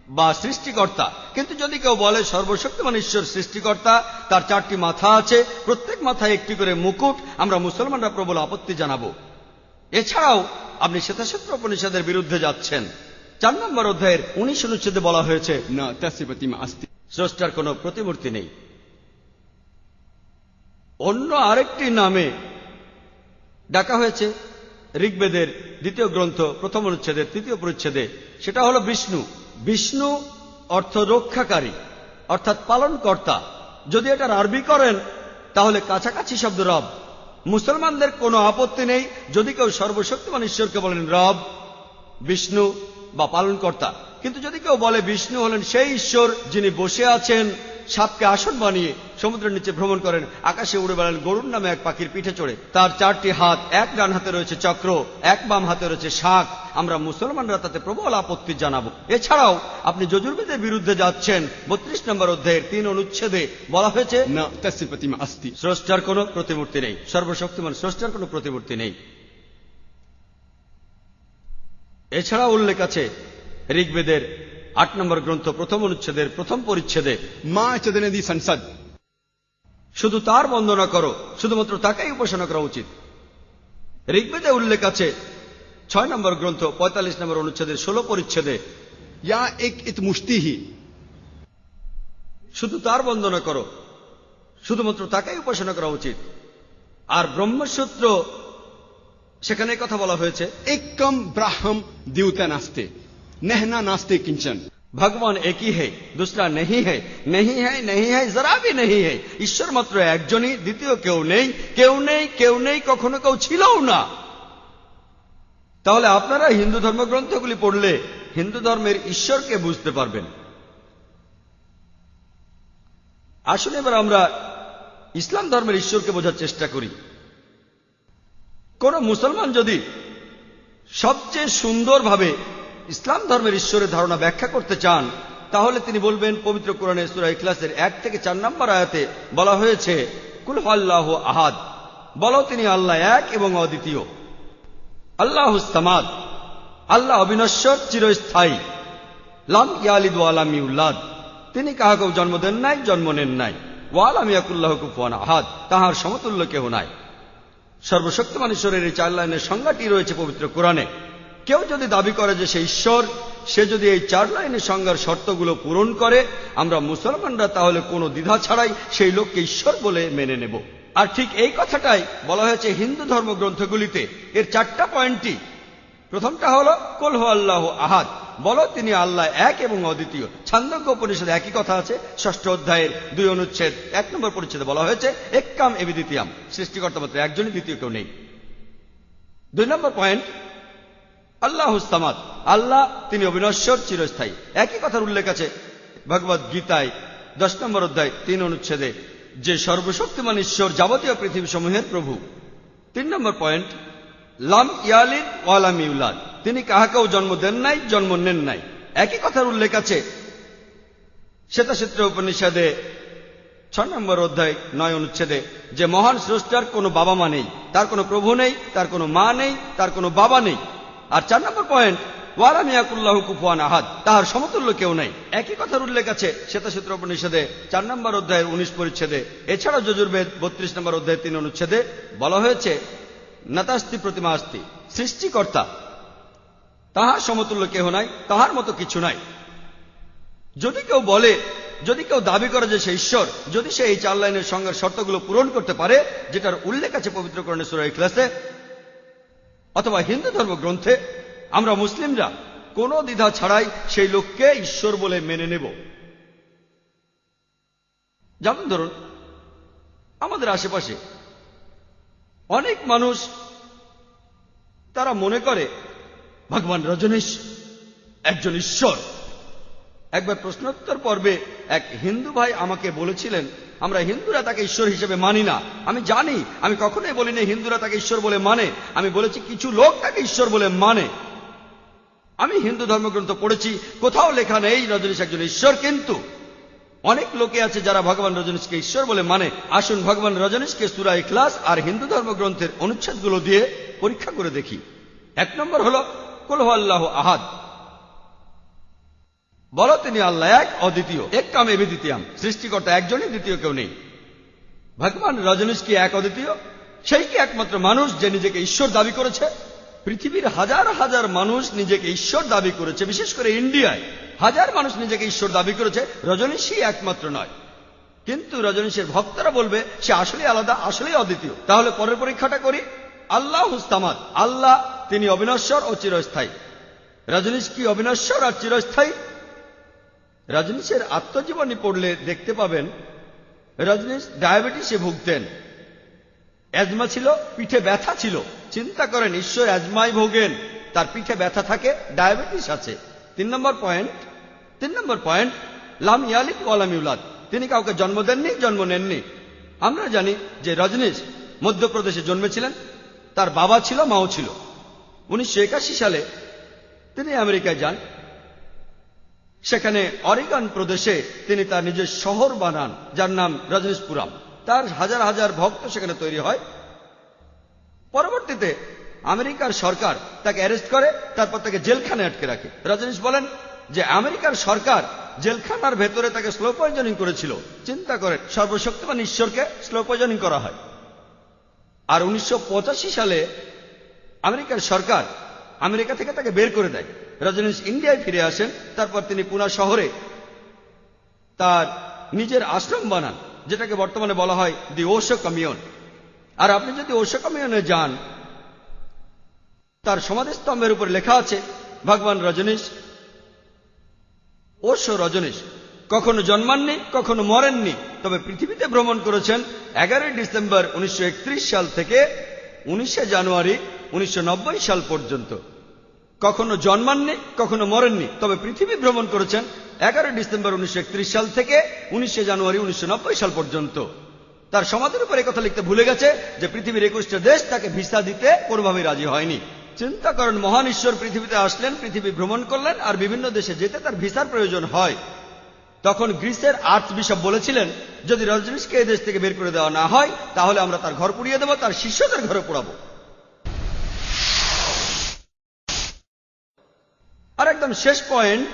বা সৃষ্টিকর্তা। কিন্তু যদি কেউ বলে সর্বশক্তিমান ঈশ্বর সৃষ্টিকর্তা, তার 4টি মাথা আছে, প্রত্যেক মাথায় একটি করে মুকুট, আমরা মুসলমানরা প্রবল আপত্তি জানাবো। এছাড়াও আপনি শ্বেতাসূত্র উপনিষদের বিরুদ্ধে যাচ্ছেন। 4 নম্বর অধ্যায়ের 19 অনুচ্ছেদে বলা হয়েছে न तस्य प्रतिमा अस्ति। স্রষ্টার কোনো প্রতিমূর্তি নেই। অন্য আরেকটি নামে ডাকা হয়েছে ঋগ্বেদের 2 গ্রন্থ 1 অনুচ্ছেদের 3য় পরিচ্ছেদে, সেটা হলো বিষ্ণু। বিষ্ণু অর্থ রক্ষাকারী, অর্থাৎ পালনকর্তা। যদি এটার আরবি করেন তাহলে কাছাকাছি শব্দ রব। মুসলমানদের কোনো আপত্তি নেই যদি কেউ সর্বশক্তিমান ঈশ্বরকে বলেন রব, বিষ্ণু বা পালনকর্তা। কিন্তু যদি কেউ বলে বিষ্ণু হলেন সেই ঈশ্বর যিনি বসে আছেন সাপকে আসন বানিয়ে, সমুদ্রের নিচে ভ্রমণ করেন, আকাশে উড়ে বেড়ান গরুর নামে এক পাখির পিঠে চড়ে, তার 4টি হাত, এক ডান হাতে রয়েছে চক্র, এক বাম হাতে রয়েছে শাঁখ, আমরা মুসলমানরা তাতে প্রবল আপত্তি জানাবো। এছাড়াও আপনি যজুর্বেদের বিরুদ্ধে যাচ্ছেন। 32 নম্বর অধ্যায়ের 3 অনুচ্ছেদে বলা হয়েছে न तस्य प्रतिमा अस्ति। স্রষ্টার কোনো প্রতিমূর্তি নেই, সর্বশক্তিমান স্রষ্টার কোনো প্রতিমূর্তি নেই। এছাড়া উল্লেখ আছে ঋগ্বেদের 8 নম্বর গ্রন্থ 1 অনুচ্ছেদের 1ম পরিচ্ছেদে, मां च दिनदी संसद। শুধু তার বন্দনা করো, শুধুমাত্র তাকেই উপাসনা করা উচিত। ঋগ্বেদে উল্লেখ আছে 6 নম্বর গ্রন্থ 45 নম্বর অনুচ্ছেদের 16 পরিচ্ছেদে, या एक इत मुष्टि ही। শুধু তার বন্দনা করো, শুধুমাত্র তাকেই উপাসনা করা উচিত। আর ব্রহ্মসূত্র সেখানে কথা বলা হয়েছে एकम ब्राह्म द्यूता नास्ते नहना नास्ते किंचन। ভগবান একই है, दूसरा नहीं है, नहीं है, नहीं है, जरा भी नहीं है। ঈশ্বর মাত্র একজনই, দ্বিতীয় কেউ নেই, কেউ নেই, কেউ নেই, কখনো কেউ ছিলও না। তাহলে আপনারা হিন্দু ধর্মগ্রন্থগুলি পড়লে হিন্দু ধর্মের ঈশ্বরকে বুঝতে পারবেন। আসুন এবার আমরা ইসলাম ধর্মের ঈশ্বরকে বোঝার চেষ্টা করি। কোন মুসলমান যদি সবচেয়ে সুন্দরভাবে ইসলাম ধর্মের ঈশ্বরের ধারণা ব্যাখ্যা করতে চান, তাহলে তিনি বলবেন পবিত্র কোরআনে সূরা ইখলাসের 1 থেকে 4 নম্বর আয়াতে বলা হয়েছে কুল হুয়াল্লাহু আহাদ, বলো তিনি আল্লাহ এক এবং অদ্বিতীয়। আল্লাহুস সামাদ, আল্লাহ অবিনশ্বর, চিরস্থায়ী। লাম ইয়ালিদ ওয়া লাম ইউলাদ, তিনি কাহাকেও জন্ম দেন নাই, জন্ম নেন নাই। ওয়া লাম ইয়াকুল লাহু কুফুয়ান আহাদ, তাহার সমতুল্য কেহ নাই। সর্বশক্তিমান ঈশ্বরের এই 4 লাইনের সংজ্ঞাটি রয়েছে পবিত্র কোরআনে। কেউ যদি দাবি করে যে সে ঈশ্বর, সে যদি এই 4 লাইনের সংজ্ঞার শর্তগুলো পূরণ করে, আমরা মুসলমানরা তাহলে কোনো দ্বিধা ছাড়াই সেই লোককে ঈশ্বর বলে মেনে নেব। আর ঠিক এই কথাটাই বলা হয়েছে হিন্দু ধর্মগ্রন্থগুলিতে। এর 4টা পয়েন্টই, প্রথমটা হলো কুল হুয়াল্লাহু আহাদ, বলো তিনি আল্লাহ এক এবং অদ্বিতীয়। ছান্দোগ্য উপনিষদে একই কথা আছে। 6ষ্ঠ অধ্যায়ের 2 অনুচ্ছেদ 1 নম্বর পরিচ্ছেদে বলা হয়েছে এক্কাম এবি দ্বিতীয়াম, সৃষ্টিকর্তা মাত্র একজনই, দ্বিতীয় কেউ নেই। 2 নম্বর পয়েন্ট আল্লাহুস সামাদ, আল্লাহ তিনি অবিনশ্বর, চিরস্থায়ী। একই কথার উল্লেখ আছে ভগবদ গীতায় 10 নম্বর অধ্যায় 3 অনুচ্ছেদে, যে সর্বশক্তিমান ঈশ্বর যাবতীয় পৃথিবী সমূহের প্রভু। 3 নম্বর পয়েন্ট লাম ইয়ালিদ ওয়া লাম ইউলাদ, তিনি কাহাকেও জন্ম দেন নাই, জন্ম নেন নাই। একই কথার উল্লেখ আছে শ্বেতাসূত্র উপনিষদে 6 নম্বর অধ্যায় 9 অনুচ্ছেদে, যে মহান স্রষ্টার কোনো বাবা মা নেই, তার কোনো প্রভু নেই, তার কোনো মা নেই, তার কোনো বাবা নেই। আর 4 নম্বর পয়েন্ট ওয়ালাম ইয়াকুল্লাহু কুফুয়ান আহাদ, তাহার সমতুল্য কেউ নাই। একই কথার উল্লেখ আছে শ্বেতাসূত্র উপনিষদে 4 নম্বর অধ্যায়ের 19 পরিচ্ছেদে। এছাড়াও যজুর্বেদ 32 নম্বর অধ্যায়ের 3 অনুচ্ছেদে বলা হয়েছে নাতাস্তি প্রতিমা আস্তি, সৃষ্টিকর্তা তাহার সমতুল্য কেহ নাই, তাহার মতো কিছু নাই। যদি কেউ দাবি করে যে সে ঈশ্বর, যদি সে এই 4 লাইনের সংজ্ঞার শর্তগুলো পূরণ করতে পারে, যেটার উল্লেখ আছে পবিত্র কোরআনে সূরা ইখলাসে অথবা হিন্দু ধর্মগ্রন্থে, আমরা মুসলিমরা কোনো দ্বিধা ছাড়াই সেই লোককে ঈশ্বর বলে মেনে নেব। যেমন ধরুন, আমাদের আশেপাশে অনেক মানুষ তারা মনে করে ভগবান রজনীশ একজন ঈশ্বর। একবার প্রশ্নোত্তর পর্বে এক হিন্দু ভাই আমাকে বলেছিলেন, আমরা হিন্দুরা তাকে ঈশ্বর হিসেবে মানি না। আমি জানি, আমি কখনোই বলিনি হিন্দুরা তাকে ঈশ্বর বলে মানে, আমি বলেছি কিছু লোক তাকে ঈশ্বর বলে মানে। আমি হিন্দু ধর্মগ্রন্থ পড়েছি, কোথাও লেখা নেই রজনীশ একজন ঈশ্বর, কিন্তু অনেক লোকে আছে যারা ভগবান রজনীশকে ঈশ্বর বলে মানে। আসুন ভগবান রজনীশকে সূরা ইখলাস আর হিন্দু ধর্মগ্রন্থের অনুচ্ছেদগুলো দিয়ে পরীক্ষা করে দেখি। 1 নম্বর হলো কুল হুয়াল্লাহু আহাদ, বলো তিনি আল্লাহ এক, অদ্বিতীয়, একাম এবি দ্বিতীয়াম, সৃষ্টিকর্তা একজনই, দ্বিতীয় কেউ নেই। ভগবান রজনীশ কি এক অদ্বিতীয়? সেই কি একমাত্র মানুষ যে নিজেকে ঈশ্বর দাবি করেছে? পৃথিবীর হাজার হাজার মানুষ নিজেকে ঈশ্বর দাবি করেছে, বিশেষ করে ইন্ডিয়ায় হাজার মানুষ নিজেকে ঈশ্বর দাবি করেছে, রজনীশই একমাত্র নয়। কিন্তু রজনীশের ভক্তরা বলবে সে আসলেই আলাদা, আসলেই অদ্বিতীয়। তাহলে পরের পরীক্ষাটা করি। আল্লাহ হুস্তামাদ, আল্লাহ তিনি অবিনশ্বর ও চিরস্থায়ী। রজনীশ কি অবিনশ্বর আর চিরস্থায়ী? রজনীশের আত্মজীবনী পড়লে দেখতে পাবেন রজনীশ ডায়াবেটিসে ভুগতেন, অ্যাজমা ছিল, পিঠে ব্যথা ছিল। চিন্তা করেন, ঈশ্বর অ্যাজমায় ভোগেন, তার পিঠে ব্যথা থাকে, ডায়াবেটিস আছে। 3 নম্বর পয়েন্ট লাম ইয়ালিদ ওয়ালাম ইউলাদ, তিনি কাউকে জন্ম দেননি, জন্ম নেননি। আমরা জানি যে রজনীশ মধ্যপ্রদেশে জন্মেছিলেন, তার বাবা ছিল, মাও ছিল। 1981 সালে তিনি আমেরিকায় যান। সেখানে অরিগন প্রদেশে তিনি তার নিজের শহর বানান, যার নাম রজনীশপুরম। তার হাজার হাজার ভক্ত সেখানে তৈরি হয়। পরবর্তীতে আমেরিকার সরকার তাকে অ্যারেস্ট করে, তারপর তাকে জেলখানায় আটকে রাখে। রজনীশ বলেন যে আমেরিকার সরকার জেলখানার ভেতরে তাকে স্লো পয়জনিং করেছিল। চিন্তা করেন, সর্বশক্তিমান ঈশ্বরকে স্লো পয়জনিং করা হয়। আর 1985 সালে আমেরিকার সরকার আমেরিকা থেকে তাকে বের করে দেয়। রজনীশ ইন্ডিয়ায় ফিরে আসেন। তারপর তিনি পুনা শহরে তার নিজের আশ্রম বানান, যেটাকে বর্তমানে বলা হয় দি ওশো কমিউন। আর আপনি যদি ওশো কমিউনে যান, তার সমাধিস্তম্ভের উপর লেখা আছে ভগবান রজনীশ, ওশো রজনীশ কখনো জন্মাননি, কখনো মরেননি, তবে পৃথিবীতে ভ্রমণ করেছেন 11 ডিসেম্বর 1931 সাল থেকে 19 জানুয়ারি 1990 সাল পর্যন্ত। কখনো জন্মাননি, কখনো মরেননি, তবে পৃথিবী ভ্রমণ করেছেন 11 ডিসেম্বর 1931 সাল থেকে 19 জানুয়ারি 1990 সাল পর্যন্ত। তার সমাধির উপর কথা লিখতে ভুলে গেছে যে পৃথিবীর 21টা দেশ তাকে ভিসা দিতে কোনোভাবেই রাজি হয়নি। চিন্তা করেন, মহান ঈশ্বর পৃথিবীতে আসলেন, পৃথিবী ভ্রমণ করলেন, আর বিভিন্ন দেশে যেতে তার ভিসার প্রয়োজন হয়। তখন গ্রিসের আর্চ বিশপ বলেছিলেন, যদি রজনীশকে এই দেশ থেকে বের করে দেওয়া না হয়, তাহলে আমরা তার ঘর পুড়িয়ে দেব, তার শিষ্যদের ঘরে পোড়াবো। আর একদম শেষ পয়েন্ট,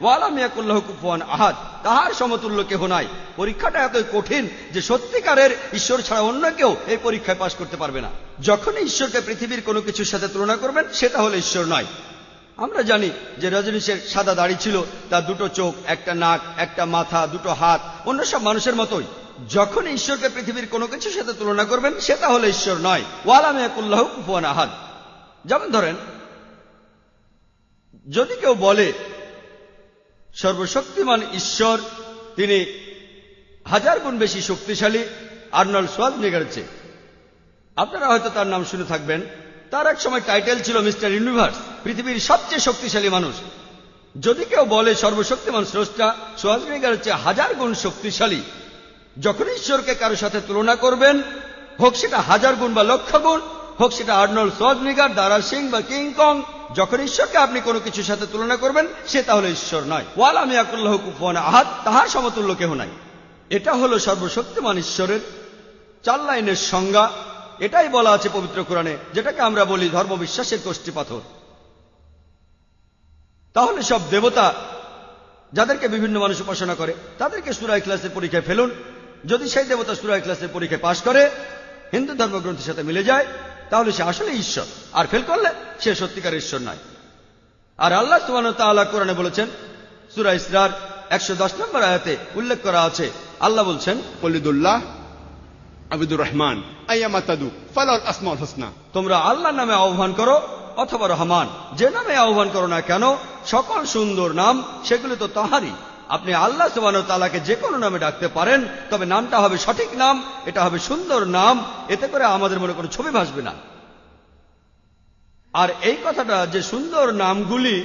ওয়ালাম ইয়াকুল্লাহু কুফুয়ান আহাদ, তাহার সমতুল্য কেহ নাই। পরীক্ষাটা এতই কঠিন যে সত্যিকারের ঈশ্বর ছাড়া অন্য কেউ এই পরীক্ষায় পাশ করতে পারবে না। যখনই ঈশ্বরকে পৃথিবীর কোনো কিছুর সাথে তুলনা করবেন, সেটা হলো ঈশ্বর নয়। আমরা জানি যে রজনীশের সাদা দাড়ি ছিল, তার 2টো চোখ, একটা নাক, একটা মাথা, 2টো হাত, অন্য সব মানুষের মতোই। যখন ঈশ্বরকে পৃথিবীর কোনো কিছুর সাথে তুলনা করবেন, সেটা হলো ঈশ্বর নয়। ওয়ালাম ইয়াকুল্লাহু কুফুয়ান আহাদ। যেমন ধরেন, যদি কেউ বলে সর্বশক্তিমান ঈশ্বর তিনি 1000 গুণ বেশি শক্তিশালী আর্নল্ড শোয়ার্জনেগারের চেয়ে, আপনারা হয়তো তার নাম শুনে থাকবেন। তার এক সময় টাইটেল ছিল মিস্টার ইউনিভার্স, পৃথিবীর সবচেয়ে শক্তিশালী মানুষ। যদি কেউ বলে সর্বশক্তিমান স্রষ্টা শোয়ার্জনেগারের চেয়ে 1000 গুণ শক্তিশালী, যখন ঈশ্বরকে কারোর সাথে তুলনা করবেন, হোক সেটা 1000 গুণ বা লক্ষ গুণ, হোক সেটা আর্নল্ড শোয়ার্জনেগার, দারা সিং বা কিং কং, যখন ঈশ্বরকে আপনি কোনো কিছুর সাথে তুলনা করবেন, সে তাহলে ঈশ্বর নয়। ওয়ালাম ইয়াকুল্লাহু কুফুয়ান আহাদ, তাহার সমতুল্য কেহ নাই। এটা হলো সর্বশক্তিমান ঈশ্বরের 4 লাইনের সংজ্ঞা। এটাই বলা আছে পবিত্র কোরআনে, যেটাকে আমরা বলি ধর্মবিশ্বাসের কষ্টি পাথর। তাহলে সব দেবতা যাদেরকে বিভিন্ন মানুষ উপাসনা করে তাদেরকে সূরা ইখলাসের পরীক্ষায় ফেলুন। যদি সেই দেবতা সূরা ইখলাসের পরীক্ষায় পাশ করে, হিন্দু ধর্মগ্রন্থের সাথে মিলে যায়, তাহলে সে আসলে ঈশ্বর। আর ফেল করলে সে সত্যিকার ঈশ্বর নয়। আর আল্লাহ সুবহানাহু ওয়া তাআলা কোরআনে বলেছেন, সূরা ইসরার 110 নম্বর আয়াতে উল্লেখ করা আছে, আল্লাহ বলছেন, কলিদুল্লাহ আবিদুর রহমান আইয়ামা তাদু ফালাল আসমাউল হুসনা। তোমরা আল্লাহর নামে আহ্বান করো অথবা রহমান, যে নামে আহ্বান করো না কেন, সকল সুন্দর নাম সেগুলো তো তাহারই। আপনি আল্লাহ সুবহানাহু ওয়া তাআলাকে যে কোনো নামে ডাকতে পারেন, তবে নামটা হবে সঠিক নাম, এটা হবে সুন্দর নাম, এতে করে আমাদের মনে কোনো ছবি ভাসবে না। আর এই কথাটা যে সুন্দর নামগুলি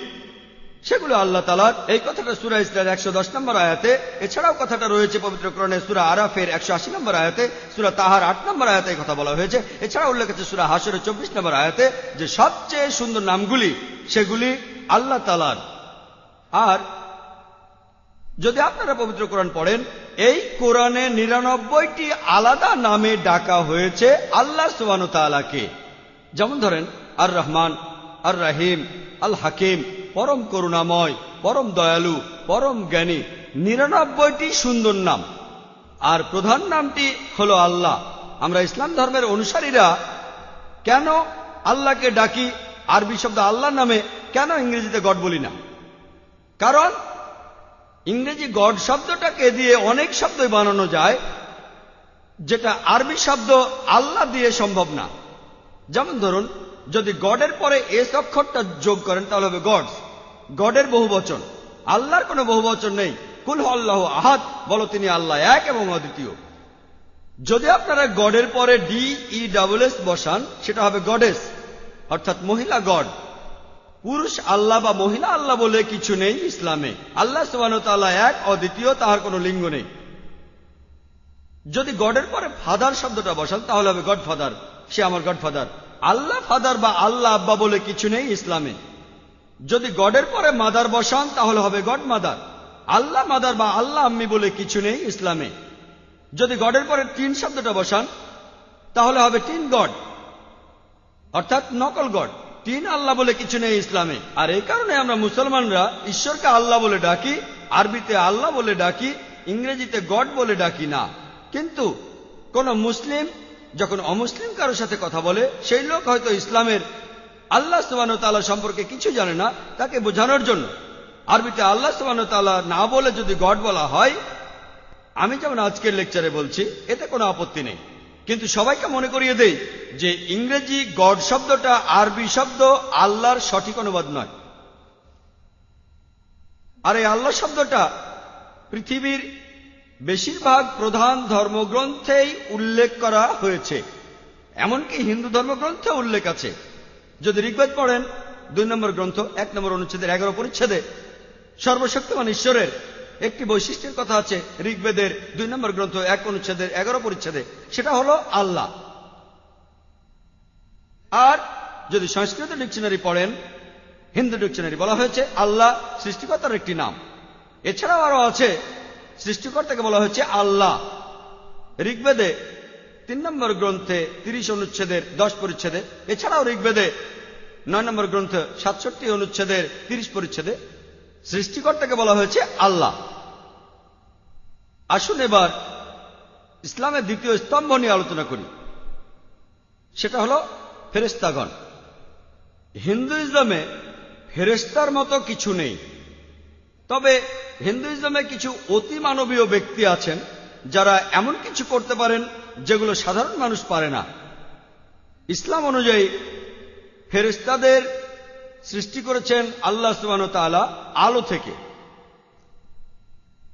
সেগুলো আল্লাহ তাআলার, এই কথাটা সূরা ইসরার 110 নম্বর আয়াতে, এছাড়াও কথাটা রয়েছে পবিত্র কোরআনে সূরা আরাফের 180 নম্বর আয়াতে, সূরা তাহার 8 নম্বর আয়াতে এই কথা বলা হয়েছে। এছাড়া উল্লেখ আছে সূরা হাশরের 24 নম্বর আয়াতে যে সবচেয়ে সুন্দর নামগুলি সেগুলি আল্লাহ তাআলার। আর যদি আপনারা পবিত্র কোরআন পড়েন, এই কোরআনে 99টি আলাদা নামে ডাকা হয়েছে আল্লাহ সুবহানাহু ওয়া তাআলাকে। যেমন ধরেন আর রহমান, আর রাহিম, আল হাকিম, পরম করুণাময়, পরম দয়ালু, পরম জ্ঞানী, 99টি সুন্দর নাম। আর প্রধান নামটি হলো আল্লাহ। আমরা ইসলাম ধর্মের অনুসারীরা কেন আল্লাহকে ডাকি আরবি শব্দ আল্লাহ নামে, কেন ইংরেজিতে গড বলি না? কারণ ইংরেজি গড শব্দটাকে দিয়ে অনেক শব্দই বানানো যায়, যেটা আরবি শব্দ আল্লাহ দিয়ে সম্ভব না। যেমন ধরুন, যদি গডের পরে এস অক্ষরটা যোগ করেন তাহলে হবে গডস, গডের বহুবচন। আল্লাহর কোনো বহুবচন নেই। কুল হু আল্লাহু আহাদ, বলো তিনি আল্লাহ এক এবং অদ্বিতীয়। যদি আপনারা গডের পরে DESS বসান, সেটা হবে গডেস, অর্থাৎ মহিলা গড। পুরুষ আল্লাহ বা মহিলা আল্লাহ বলে কিছু নেই ইসলামে। আল্লাহ সুবহানাহু ওয়া তাআলা এক, অদ্বিতীয়, তাহার কোনো লিঙ্গ নেই। যদি গডের পরে ফাদার শব্দটা বসান তাহলে হবে গড ফাদার, সে আমার গড ফাদার। আল্লাহ ফাদার বা আল্লাহ আব্বা বলে কিছু নেই ইসলামে। যদি গডের পরে মাদার বসান তাহলে হবে গড মাদার। আল্লাহ মাদার বা আল্লাহ আম্মি বলে কিছু নেই ইসলামে। যদি গডের পরে তিন শব্দটা বসান তাহলে হবে তিন গড, অর্থাৎ নকল গড। তিন আল্লাহ বলে কিছু নেই ইসলামে। আর এই কারণে আমরা মুসলমানরা ঈশ্বরকে আল্লাহ বলে ডাকি, আরবিতে আল্লাহ বলে ডাকি, ইংরেজিতে গড বলে ডাকি না। কিন্তু কোন মুসলিম যখন অমুসলিম কারোর সাথে কথা বলে, সেই লোক হয়তো ইসলামের আল্লাহ সুবহানাহু ওয়া তাআলা সম্পর্কে কিছু জানে না, তাকে বোঝানোর জন্য আরবিতে আল্লাহ সুবহানাহু ওয়া তাআলা না বলে যদি গড বলা হয়, আমি যেমন আজকের লেকচারে বলছি, এতে কোনো আপত্তি নেই। কিন্তু সবাইকে মনে করিয়ে দেই যে ইংরেজি গড শব্দটা আরবি শব্দ আল্লাহর সঠিক অনুবাদ নয়। আর এই আল্লাহ শব্দটা পৃথিবীর বেশিরভাগ প্রধান ধর্মগ্রন্থেই উল্লেখ করা হয়েছে, এমনকি হিন্দু ধর্মগ্রন্থে উল্লেখ আছে। যদি ঋগ্বেদ পড়েন 2 নম্বর গ্রন্থ 1 নম্বর অনুচ্ছেদের 11 পরিচ্ছেদে সর্বশক্তিমান ঈশ্বরের একটি বৈশিষ্ট্যের কথা আছে। ঋগ্বেদের 2 নম্বর গ্রন্থ 1 অনুচ্ছেদের 11 পরিচ্ছেদে, সেটা হলো আল্লাহ। আর যদি সংস্কৃত ডিকশনারি পড়েন, হিন্দু ডিকশনারি, বলা হয়েছে আল্লাহ সৃষ্টিকর্তার একটি নাম। এছাড়াও আরো আছে, সৃষ্টিকর্তাকে বলা হয়েছে আল্লাহ। ঋগ্বেদে 3 নম্বর গ্রন্থে 30 অনুচ্ছেদের 10 পরিচ্ছেদে, এছাড়াও ঋগ্বেদে 9 নম্বর গ্রন্থ 67 অনুচ্ছেদের 30 পরিচ্ছেদে সৃষ্টিকর্তাকে বলা হয়েছে আল্লাহ। আসুন এবার ইসলামের দ্বিতীয় স্তম্ভ নিয়ে আলোচনা করি, সেটা হলো ফেরেশতাগণ। হিন্দুইজমে ফেরেশতার মতো কিছু নেই, তবে হিন্দুইজমে কিছু অতি মানবীয় ব্যক্তি আছেন যারা এমন কিছু করতে পারেন যেগুলো সাধারণ মানুষ পারে না। ইসলাম অনুযায়ী ফেরেশতাদের সৃষ্টি করেছেন আল্লাহ সুবহানাহু ওয়া তাআলা আলো থেকে।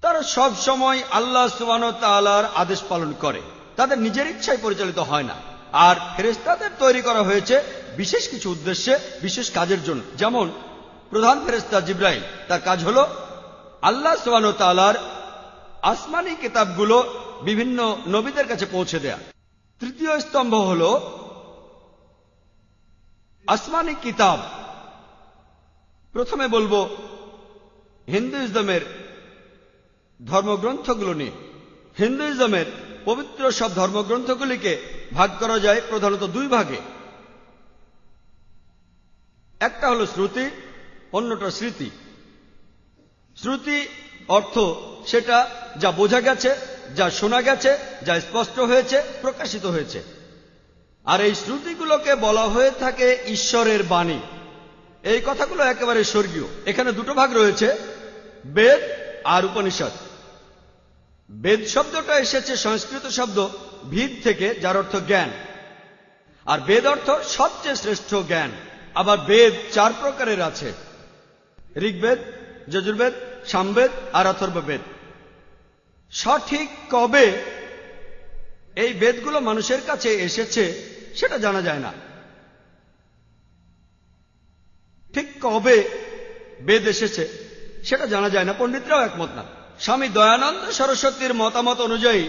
তারা সব সময় আল্লাহ সুবহানাহু ওয়া তাআলার আদেশ পালন করে, তাদের নিজের ইচ্ছায় পরিচালিত হয় না। আর ফেরেশতাদের তৈরি করা হয়েছে বিশেষ কিছু উদ্দেশ্যে, বিশেষ কাজের জন্য। যেমন প্রধান ফেরেশতা জিবরাইল, তার কাজ হলো আল্লাহ সুবহানাহু ওয়া তাআলার আসমানি কিতাবগুলো বিভিন্ন নবীদের কাছে পৌঁছে দেয়া। তৃতীয় স্তম্ভ হলো আসমানি কিতাব। প্রথমে বলবো হিন্দুইজমের ধর্মগ্রন্থগুলো নিয়ে। হিন্দুইজমের পবিত্র সব ধর্মগ্রন্থগুলিকে ভাগ করা যায় প্রধানত 2 ভাগে। একটা হলো শ্রুতি, অন্যটা স্মৃতি। শ্রুতি অর্থ সেটা যা বোঝা গেছে, যা শোনা গেছে, যা স্পষ্ট হয়েছে, প্রকাশিত হয়েছে। আর এই শ্রুতিগুলোকে বলা হয়ে থাকে ঈশ্বরের বাণী। এই কথাগুলো একেবারে স্বর্গীয়। এখানে দুটো ভাগ রয়েছে, বেদ আর উপনিষদ। বেদ শব্দটা এসেছে সংস্কৃত শব্দ ভিদ থেকে, যার অর্থ জ্ঞান। আর বেদ অর্থ সবচেয়ে শ্রেষ্ঠ জ্ঞান। আবার বেদ 4 প্রকারের আছে, ঋগ্বেদ, যজুর্বেদ, সামবেদ আর অথর্ববেদ। সঠিক কবে এই বেদগুলো মানুষের কাছে এসেছে সেটা জানা যায় না। ঠিক কবে বেদ এসেছে সেটা জানা যায় না, পণ্ডিতরাও একমত না। স্বামী দয়ানন্দ সরস্বতীর মতামত অনুযায়ী,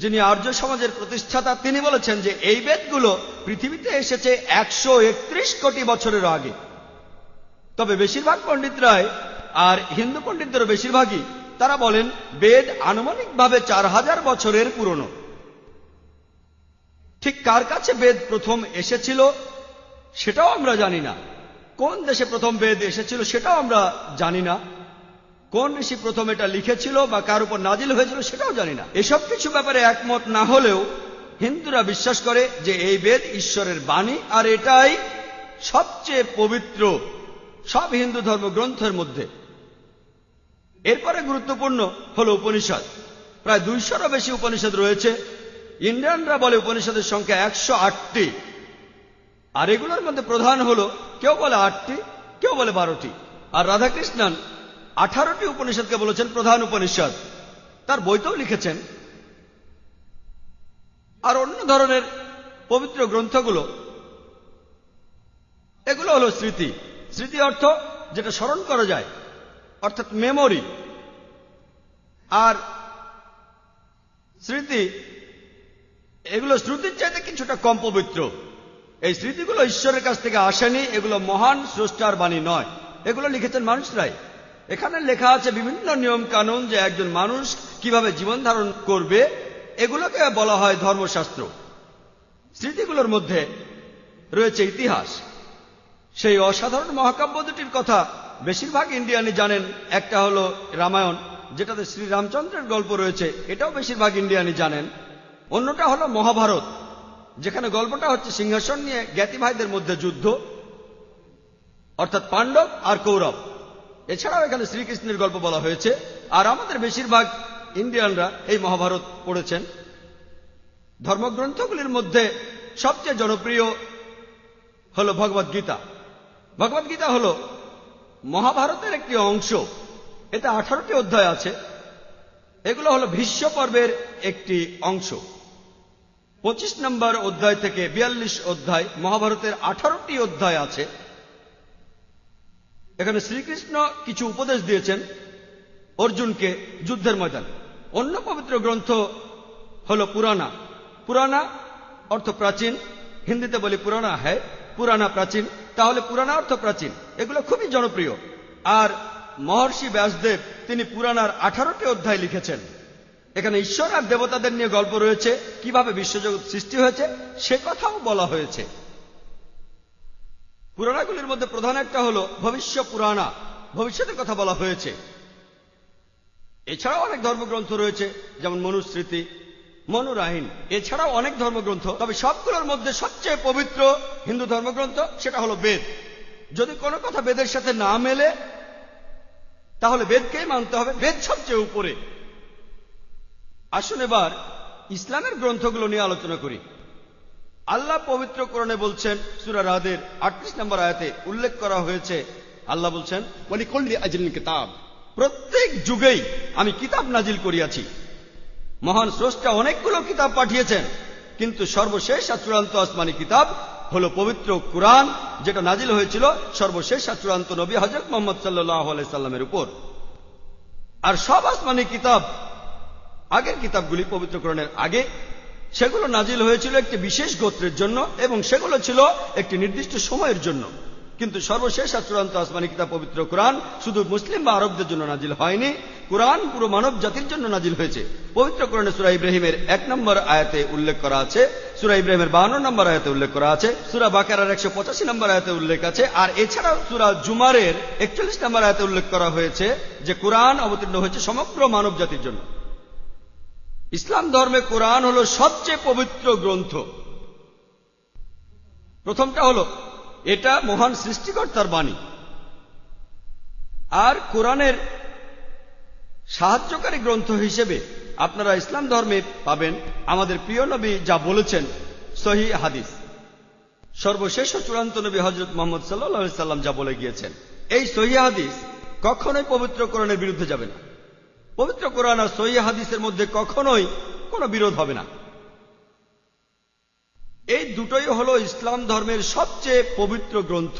যিনি আর্য সমাজের প্রতিষ্ঠাতা, তিনি বলেছেন যে এই বেদগুলো পৃথিবীতে এসেছে 131 কোটি বছরের আগে। তবে বেশিরভাগ পণ্ডিতরাই, আর হিন্দু পণ্ডিতদেরও বেশিরভাগই, তারা বলেন বেদ আনুমানিকভাবে 4000 বছরের পুরনো। ঠিক কার কাছে বেদ প্রথম এসেছিল সেটাও আমরা জানি না। কোন দেশে প্রথম বেদ এসেছিল সেটাও আমরা জানি না। কোন ঋষি প্রথম এটা লিখেছিল বা কার উপর নাজিল হয়েছিল সেটাও জানি না। এসব কিছু ব্যাপারে একমত না হলেও হিন্দুরা বিশ্বাস করে যে এই বেদ ঈশ্বরের বাণী, আর এটাই সবচেয়ে পবিত্র সব হিন্দু ধর্মগ্রন্থের মধ্যে। এরপরে গুরুত্বপূর্ণ হল উপনিষদ। প্রায় 200রও বেশি উপনিষদ রয়েছে। ইন্ডিয়ানরা বলে উপনিষদের সংখ্যা 108টি। আর এগুলোর মধ্যে প্রধান হল, কেউ বলে 8টি, কেউ বলে 12টি। আর রাধাকৃষ্ণন 18টি উপনিষদকে বলেছেন প্রধান উপনিষদ। তার বইতেও লিখেছেন। আর অন্য ধরনের পবিত্র গ্রন্থগুলো, এগুলো হলো স্মৃতি। স্মৃতি অর্থ যেটা স্মরণ করা যায়, অর্থাৎ মেমোরি। আর স্মৃতি, এগুলো শ্রুতির চাইতে কিছুটা কম পবিত্র। এই স্মৃতিগুলো ঈশ্বরের কাছ থেকে আসেনি, এগুলো মহান স্রষ্টার বাণী নয়, এগুলো লিখেছেন মানুষরাই। এখানে লেখা আছে বিভিন্ন নিয়ম কানুন, যে একজন মানুষ কিভাবে জীবন ধারণ করবে, এগুলোকে বলা হয় ধর্মশাস্ত্র। স্মৃতিগুলোর মধ্যে রয়েছে ইতিহাস। সেই অসাধারণ মহাকাব্য দুটির কথা বেশিরভাগ ইন্ডিয়ানই জানেন। একটা হলো রামায়ণ, যেটাতে শ্রীরামচন্দ্রের গল্প রয়েছে, এটাও বেশিরভাগ ইন্ডিয়ানই জানেন। অন্যটা হলো মহাভারত, যেখানে গল্পটা হচ্ছে সিংহাসন নিয়ে জ্ঞাতি ভাইদের মধ্যে যুদ্ধ, অর্থাৎ পাণ্ডব আর কৌরব। এছাড়াও এখানে শ্রীকৃষ্ণের গল্প বলা হয়েছে। আর আমাদের বেশিরভাগ ইন্ডিয়ানরা এই মহাভারত পড়েছেন। ধর্মগ্রন্থগুলির মধ্যে সবচেয়ে জনপ্রিয় হল ভগবদ গীতা। ভগবদ গীতা হল মহাভারতের একটি অংশ। এতে 18টি অধ্যায় আছে। এগুলো হলো ভীষ্ম পর্বের একটি অংশ। 25 নম্বর অধ্যায় থেকে 42 অধ্যায়, মহাভারতের 18টি অধ্যায় আছে। এখানে শ্রীকৃষ্ণ কিছু উপদেশ দিয়েছেন অর্জুনকে যুদ্ধের ময়দান। অন্য পবিত্র গ্রন্থ হল পুরানা। পুরানা অর্থ প্রাচীন, হিন্দিতে বলি পুরানা হ্যায়, পুরানা প্রাচীন, তাহলে পুরানা অর্থ প্রাচীন। এগুলো খুবই জনপ্রিয়। আর মহর্ষি ব্যাসদেব, তিনি পুরানার 18টি অধ্যায় লিখেছেন। এখানে ঈশ্বর আর দেবতাদের নিয়ে গল্প রয়েছে, কিভাবে বিশ্বজগৎ সৃষ্টি হয়েছে সে কথাও বলা হয়েছে। পুরাণাগুলির মধ্যে প্রধান একটা হল ভবিষ্য পুরাণা, ভবিষ্যতের কথা বলা হয়েছে। এছাড়াও অনেক ধর্মগ্রন্থ রয়েছে, যেমন মনুস্মৃতি, মনুরাইন। এছাড়াও অনেক ধর্মগ্রন্থ, তবে সবগুলোর মধ্যে সবচেয়ে পবিত্র হিন্দু ধর্মগ্রন্থ সেটা হলো বেদ। যদি কোনো কথা বেদের সাথে না মেলে তাহলে বেদকেই মানতে হবে, বেদ সবচেয়ে উপরে। আসুন এবার ইসলামের গ্রন্থগুলো নিয়ে আলোচনা করি। আল্লাহ পবিত্র কোরআনে বলছেন, সূরা রাদের 38 নম্বর আয়াতে উল্লেখ করা হয়েছে, আল্লাহ বলছেন, ওয়ালিকুল্লি আজলিন কিতাব, প্রত্যেক যুগেই আমি কিতাব নাজিল করিয়াছি। মহান স্রষ্টা অনেকগুলো কিতাব পাঠিয়েছেন, কিন্তু সর্বশেষ আর চূড়ান্ত আসমানি কিতাব হলো পবিত্র কুরআন, যেটা নাজিল হয়েছিল সর্বশেষ আর চূড়ান্ত নবী হযরত মুহাম্মদ সাল্লাল্লাহু আলাইহি সাল্লামের উপর। আর সব আসমানি কিতাব, আগের কিতাবগুলি পবিত্র কোরআনের আগে, সেগুলো নাজিল হয়েছিল একটি বিশেষ গোত্রের জন্য, এবং সেগুলো ছিল একটি নির্দিষ্ট সময়ের জন্য। কিন্তু সর্বশেষ আর চূড়ান্ত আসমানি কিতাব পবিত্র কোরআন শুধু মুসলিম বা আরবদের জন্য নাজিল হয়নি, কোরআন পুরো মানব জাতির জন্য নাজিল হয়েছে। পবিত্র কোরআনে সূরা ইব্রাহিমের 1 নম্বর আয়াতে উল্লেখ করা আছে, সূরা ইব্রাহিমের 52 নম্বর আয়াতে উল্লেখ করা আছে, সূরা বাকারার 185 নম্বর আয়াতে উল্লেখ আছে, আর এছাড়াও সূরা জুমারের 41 নম্বর আয়াতে উল্লেখ করা হয়েছে যে কোরআন অবতীর্ণ হয়েছে সমগ্র মানব জাতির জন্য। ইসলাম ধর্মে কোরআন হলো সবচেয়ে পবিত্র গ্রন্থ। প্রথমটা হলো এটা মহান সৃষ্টিকর্তার বাণী, আর কোরআনের সাহায্যকারী গ্রন্থ হিসেবে আপনারা ইসলাম ধর্মে পাবেন আমাদের প্রিয় নবী যা বলেছেন সহিহ হাদিস। সর্বশেষ ও চূড়ান্ত নবী হযরত মুহাম্মদ সাল্লাল্লাহু আলাইহি সাল্লাম যা বলে গিয়েছেন, এই সহিহ হাদিস কখনোই পবিত্র কোরআনের বিরুদ্ধে যাবে না। পবিত্র কোরআন আর সহিহ হাদিসের মধ্যে কখনোই কোনো বিরোধ হবে না। এই দুটোই হলো ইসলাম ধর্মের সবচেয়ে পবিত্র গ্রন্থ।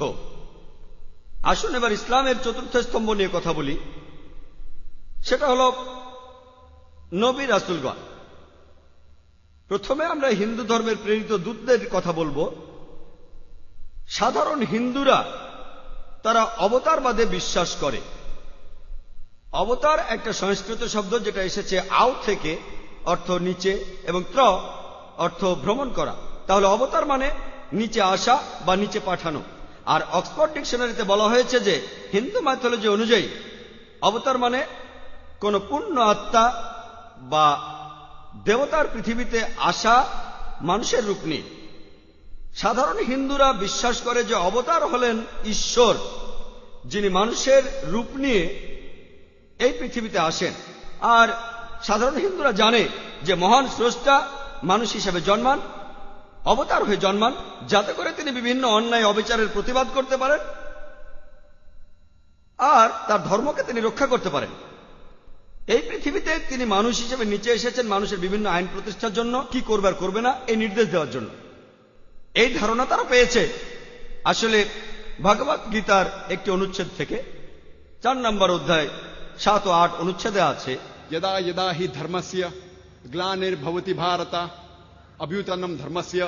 আসুন এবার ইসলামের চতুর্থ স্তম্ভ নিয়ে কথা বলি, সেটা হলো নবী রাসূলগণ। প্রথমে আমরা হিন্দু ধর্মের প্রেরিত দূতদের কথা বলবো। সাধারণ হিন্দুরা তারা অবতারবাদে বিশ্বাস করে। অবতার একটা সংস্কৃত শব্দ যেটা এসেছে আও থেকে, অর্থ নিচে, এবং ত্র অর্থ ভ্রমণ করা। তাহলে অবতার মানে নিচে আসা বা নিচে পাঠানো। আর অক্সফোর্ড ডিকশনারিতে বলা হয়েছে যে হিন্দু মাইথোলজি অনুযায়ী অবতার মানে কোন পূর্ণ আত্মা বা দেবতার পৃথিবীতে আসা মানুষের রূপ নিয়ে। সাধারণ হিন্দুরা বিশ্বাস করে যে অবতার হলেন ঈশ্বর, যিনি মানুষের রূপ নিয়ে এই পৃথিবীতে আসেন। আর সাধারণ হিন্দুরা জানে যে মহান স্রষ্টা মানুষ হিসেবে জন্মান, অবতার হয়ে জন্মান, যাতে করে তিনি বিভিন্ন অন্যায় অবিচারের প্রতিবাদ করতে পারেন আর তার ধর্মকে তিনি রক্ষা করতে পারেন। এই পৃথিবীতে তিনি মানুষ হিসেবে নিচে এসেছেন মানুষের বিভিন্ন আইন প্রতিষ্ঠার জন্য, কি করবে আর করবে না এই নির্দেশ দেওয়ার জন্য। এই ধারণা তারা পেয়েছে আসলে ভগবত গীতার একটি অনুচ্ছেদ থেকে। 4 নম্বর অধ্যায় 7 ও 8 অনুচ্ছেদে আছে, यदा यदा हि धर्मस्य ग्लानिर्भवति भारत अभ्युत्थानं धर्मस्य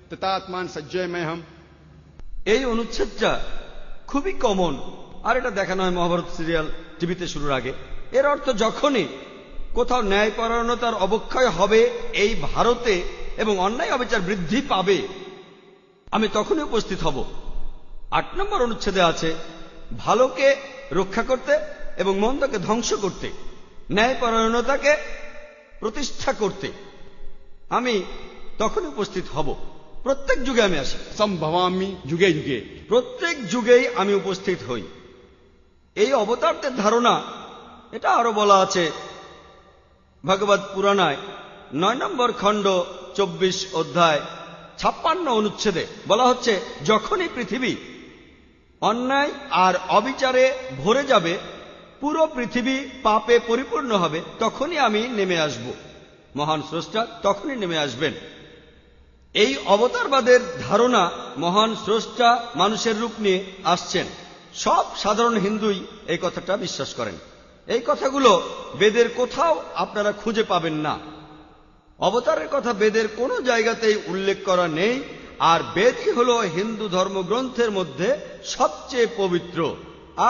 तदात्मान सज्जयमेहम्। এই অনুচ্ছেদটা খুবই কমন, আর এটা দেখানো হয় মহাভারত সিরিয়াল টিভিতে শুরুর আগে। এর অর্থ যখনই কোথাও ন্যায়পরায়ণতার অবক্ষয় হবে এই ভারতে এবং অন্যায় অবিচার বৃদ্ধি পাবে, আমি তখনই উপস্থিত হব। 8 নম্বর অনুচ্ছেদে আছে, ভালোকে রক্ষা করতে এবং মন্দকে ধ্বংস করতে, ন্যায়পরায়ণতাকে প্রতিষ্ঠা করতে আমি তখনই উপস্থিত হব। প্রত্যেক যুগে আমি আসি, संभवामि युगे युगे। প্রত্যেক যুগেই আমি উপস্থিত হই। এই অবতারদের ধারণা এটা আরো বলা আছে ভগবত পুরাণায় 9 নম্বর খণ্ড 24 অধ্যায় 56 অনুচ্ছেদে বলা হচ্ছে, যখনই পৃথিবী অন্যায় আর অবিচারে ভরে যাবে, পুরো পৃথিবী পাপে পরিপূর্ণ হবে, তখনই আমি নেমে আসব। মহান স্রষ্টা তখনই নেমে আসবেন। এই অবতারবাদের ধারণা মহান স্রষ্টা মানুষের রূপ নিয়ে আসছেন। সব সাধারণ হিন্দুই এই কথাটা বিশ্বাস করেন। এই কথাগুলো বেদের কোথাও আপনারা খুঁজে পাবেন না। অবতারের কথা বেদের কোনো জায়গাতেই উল্লেখ করা নেই। আর বেদই হল হিন্দু ধর্মগ্রন্থের মধ্যে সবচেয়ে পবিত্র।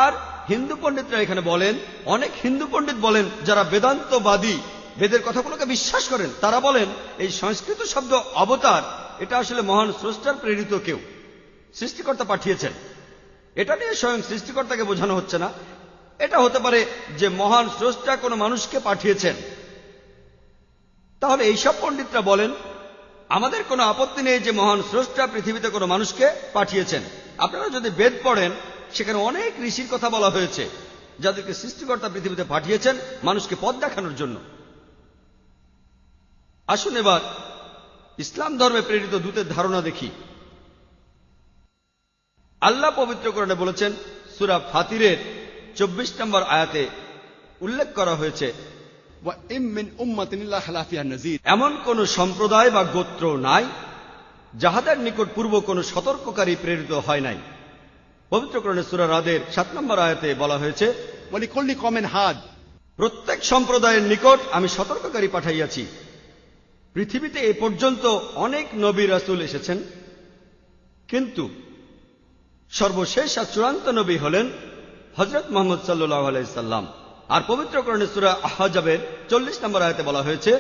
আর হিন্দু পণ্ডিতরা এখানে বলেন, অনেক হিন্দু পণ্ডিত বলেন যারা বেদান্তবাদী, বেদের কথাগুলোকে বিশ্বাস করেন, তারা বলেন এই সংস্কৃত শব্দ অবতার এটা আসলে মহান স্রষ্টার প্রেরিত কেউ, সৃষ্টিকর্তা পাঠিয়েছেন। এটা নিয়ে স্বয়ং সৃষ্টিকর্তাকে বোঝানো হচ্ছে না। এটা হতে পারে যে মহান স্রষ্টা কোনো মানুষকে পাঠিয়েছেন। তাহলে এইসব পণ্ডিতরা বলেন আমাদের কোনো আপত্তি নেই যে মহান স্রষ্টা পৃথিবীতে কোনো মানুষকে পাঠিয়েছেন। আপনারা যদি বেদ পড়েন, সেখানে অনেক ঋষির কথা বলা হয়েছে যাদেরকে সৃষ্টিকর্তা পৃথিবীতে পাঠিয়েছেন মানুষকে পথ দেখানোর জন্য। আসুন এবার ইসলাম ধর্মে প্রেরিত দূতের ধারণা দেখি। আল্লাহ পবিত্র কোরআনে বলেছেন, সূরা ফাতিরের 24 নম্বর আয়াতে উল্লেখ করা হয়েছে, وإن من أمة إلا خلا فيها نذير। এমন কোন সম্প্রদায় বা গোত্র নাই যাহাদের নিকট পূর্ব কোন সতর্ককারী প্রেরিত হয় নাই। পবিত্র কোরআনে সূরা রাদের 7 নম্বর আয়াতে বলা হয়েছে, ولكل قوم هاد। প্রত্যেক সম্প্রদায়ের নিকট আমি সতর্ককারী পাঠাইয়াছি। পৃথিবীতে এ পর্যন্ত অনেক নবী রাসূল এসেছেন, কিন্তু সর্বশেষ আর চূড়ান্ত নবী হলেন হযরত মুহাম্মদ সাল্লাল্লাহু আলাইহি সাল্লাম। আর পবিত্র কোরআনে সূরা আহজাবের 40 নম্বর আয়াতে বলা হয়েছে,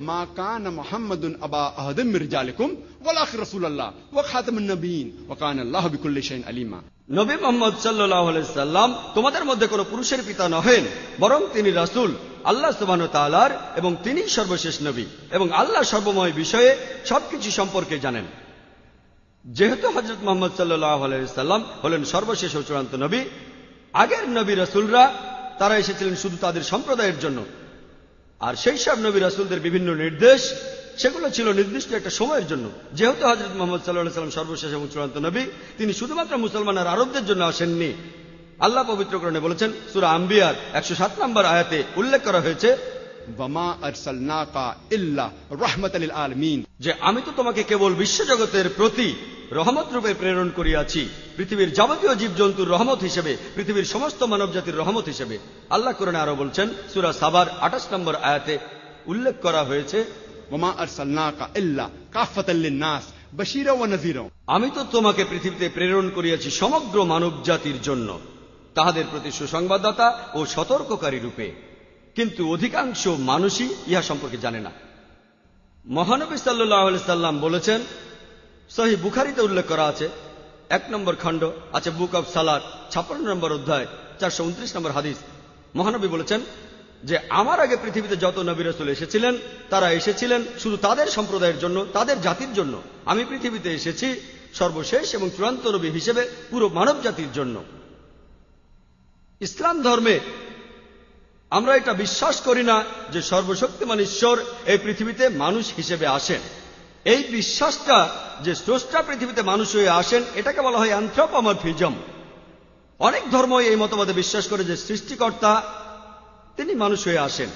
মা কানা মুহাম্মাদুন আবা আহাদিম মির রিজালিকুম ওয়ালাকিন রাসূলুল্লাহ ওয়া খাতামুন নবিয়্যিন ওয়া কানা আল্লাহু বিকুল্লি শাইইন আলিমা। নবী মুহাম্মদ সাল্লাল্লাহু আলাইহি সাল্লাম তোমাদের মধ্যে কোনো পুরুষের পিতা নহেন, বরং তিনি রাসূল আল্লাহ সুবহানাহু ওয়া তাআলার, এবং তিনিই সর্বশেষ নবী, এবং আল্লাহ সর্বময় বিষয়ে সবকিছু সম্পর্কে জানেন। যেহেতু হযরত মুহাম্মদ সাল্লাল্লাহু আলাইহি সাল্লাম হলেন সর্বশেষ ও চূড়ান্ত নবী, আগের নবী রাসূলরা তারা এসেছিলেন শুধু তাদের সম্প্রদায়ের জন্য, আর সেই সব নবী রাসূলদের বিভিন্ন নির্দেশ সেগুলো ছিল নির্দিষ্ট একটা সময়ের জন্য। যেহেতু হযরত মুহাম্মদ সাল্লাল্লাহু আলাইহি সাল্লাম সর্বশেষ এবং চূড়ান্ত নবী, তিনি শুধুমাত্র মুসলমান আর আরবদের জন্য আসেননি। আল্লাহ পবিত্র কোরআনে বলেছেন, সূরা আম্বিয়ার 107 নম্বর আয়াতে উল্লেখ করা হয়েছে, ওয়ামা আরসালনাকা ইল্লা রাহমাতাল লিল আলামিন, যে আমি তো তোমাকে কেবল বিশ্বজগতের প্রতি রহমত রূপে প্রেরণ করিয়াছি, পৃথিবীর যাবতীয় জীবজন্তুর রহমত হিসেবে, পৃথিবীর সমস্ত মানব জাতির রহমত হিসেবে। আল্লাহ কোরআনে আরো বলছেন, সূরা সাবার 28 নম্বর আয়াতে উল্লেখ করা হয়েছে, ওয়ামা আরসালনাকা ইল্লা কাফাতাল লিন-নাস বাশীরা ওয়া নাযীরা, আমি তো তোমাকে পৃথিবীতে প্রেরণ করিয়াছি সমগ্র মানব জাতির জন্য, তাহাদের প্রতি সুসংবাদদাতা ও সতর্ককারী রূপে। কিন্তু অধিকাংশ মানুষই ইহা সম্পর্কে জানে না। মহানবী সাল্লাল্লাহু আলাইহি সাল্লাম বলেছেন, সহিহ বুখারীতে উল্লেখ করা আছে, 1 নম্বর খণ্ড আছে বুক অব সালাত, 56 নম্বর অধ্যায়, 429 নম্বর হাদিস। মহানবী বলেছেন যে আমার আগে পৃথিবীতে যত নবী রাসূল এসেছিলেন তারা এসেছিলেন শুধু তাদের সম্প্রদায়ের জন্য, তাদের জাতির জন্য। আমি পৃথিবীতে এসেছি সর্বশেষ এবং চূড়ান্ত নবী হিসেবে পুরো মানব জাতির জন্য। ইসলাম ধর্মে আমরা এটা বিশ্বাস করি না যে সর্বশক্তিমান ঈশ্বর এই পৃথিবীতে মানুষ হিসেবে আসেন। এই বিশ্বাসটা যে স্রষ্টা পৃথিবীতে মানুষ হয়ে আসেন, এটাকে বলা হয় অ্যানথ্রোপোমরফিজম। অনেক ধর্মই এই মতবাদে বিশ্বাস করে যে সৃষ্টিকর্তা তিনি মানুষ হয়ে আসেন।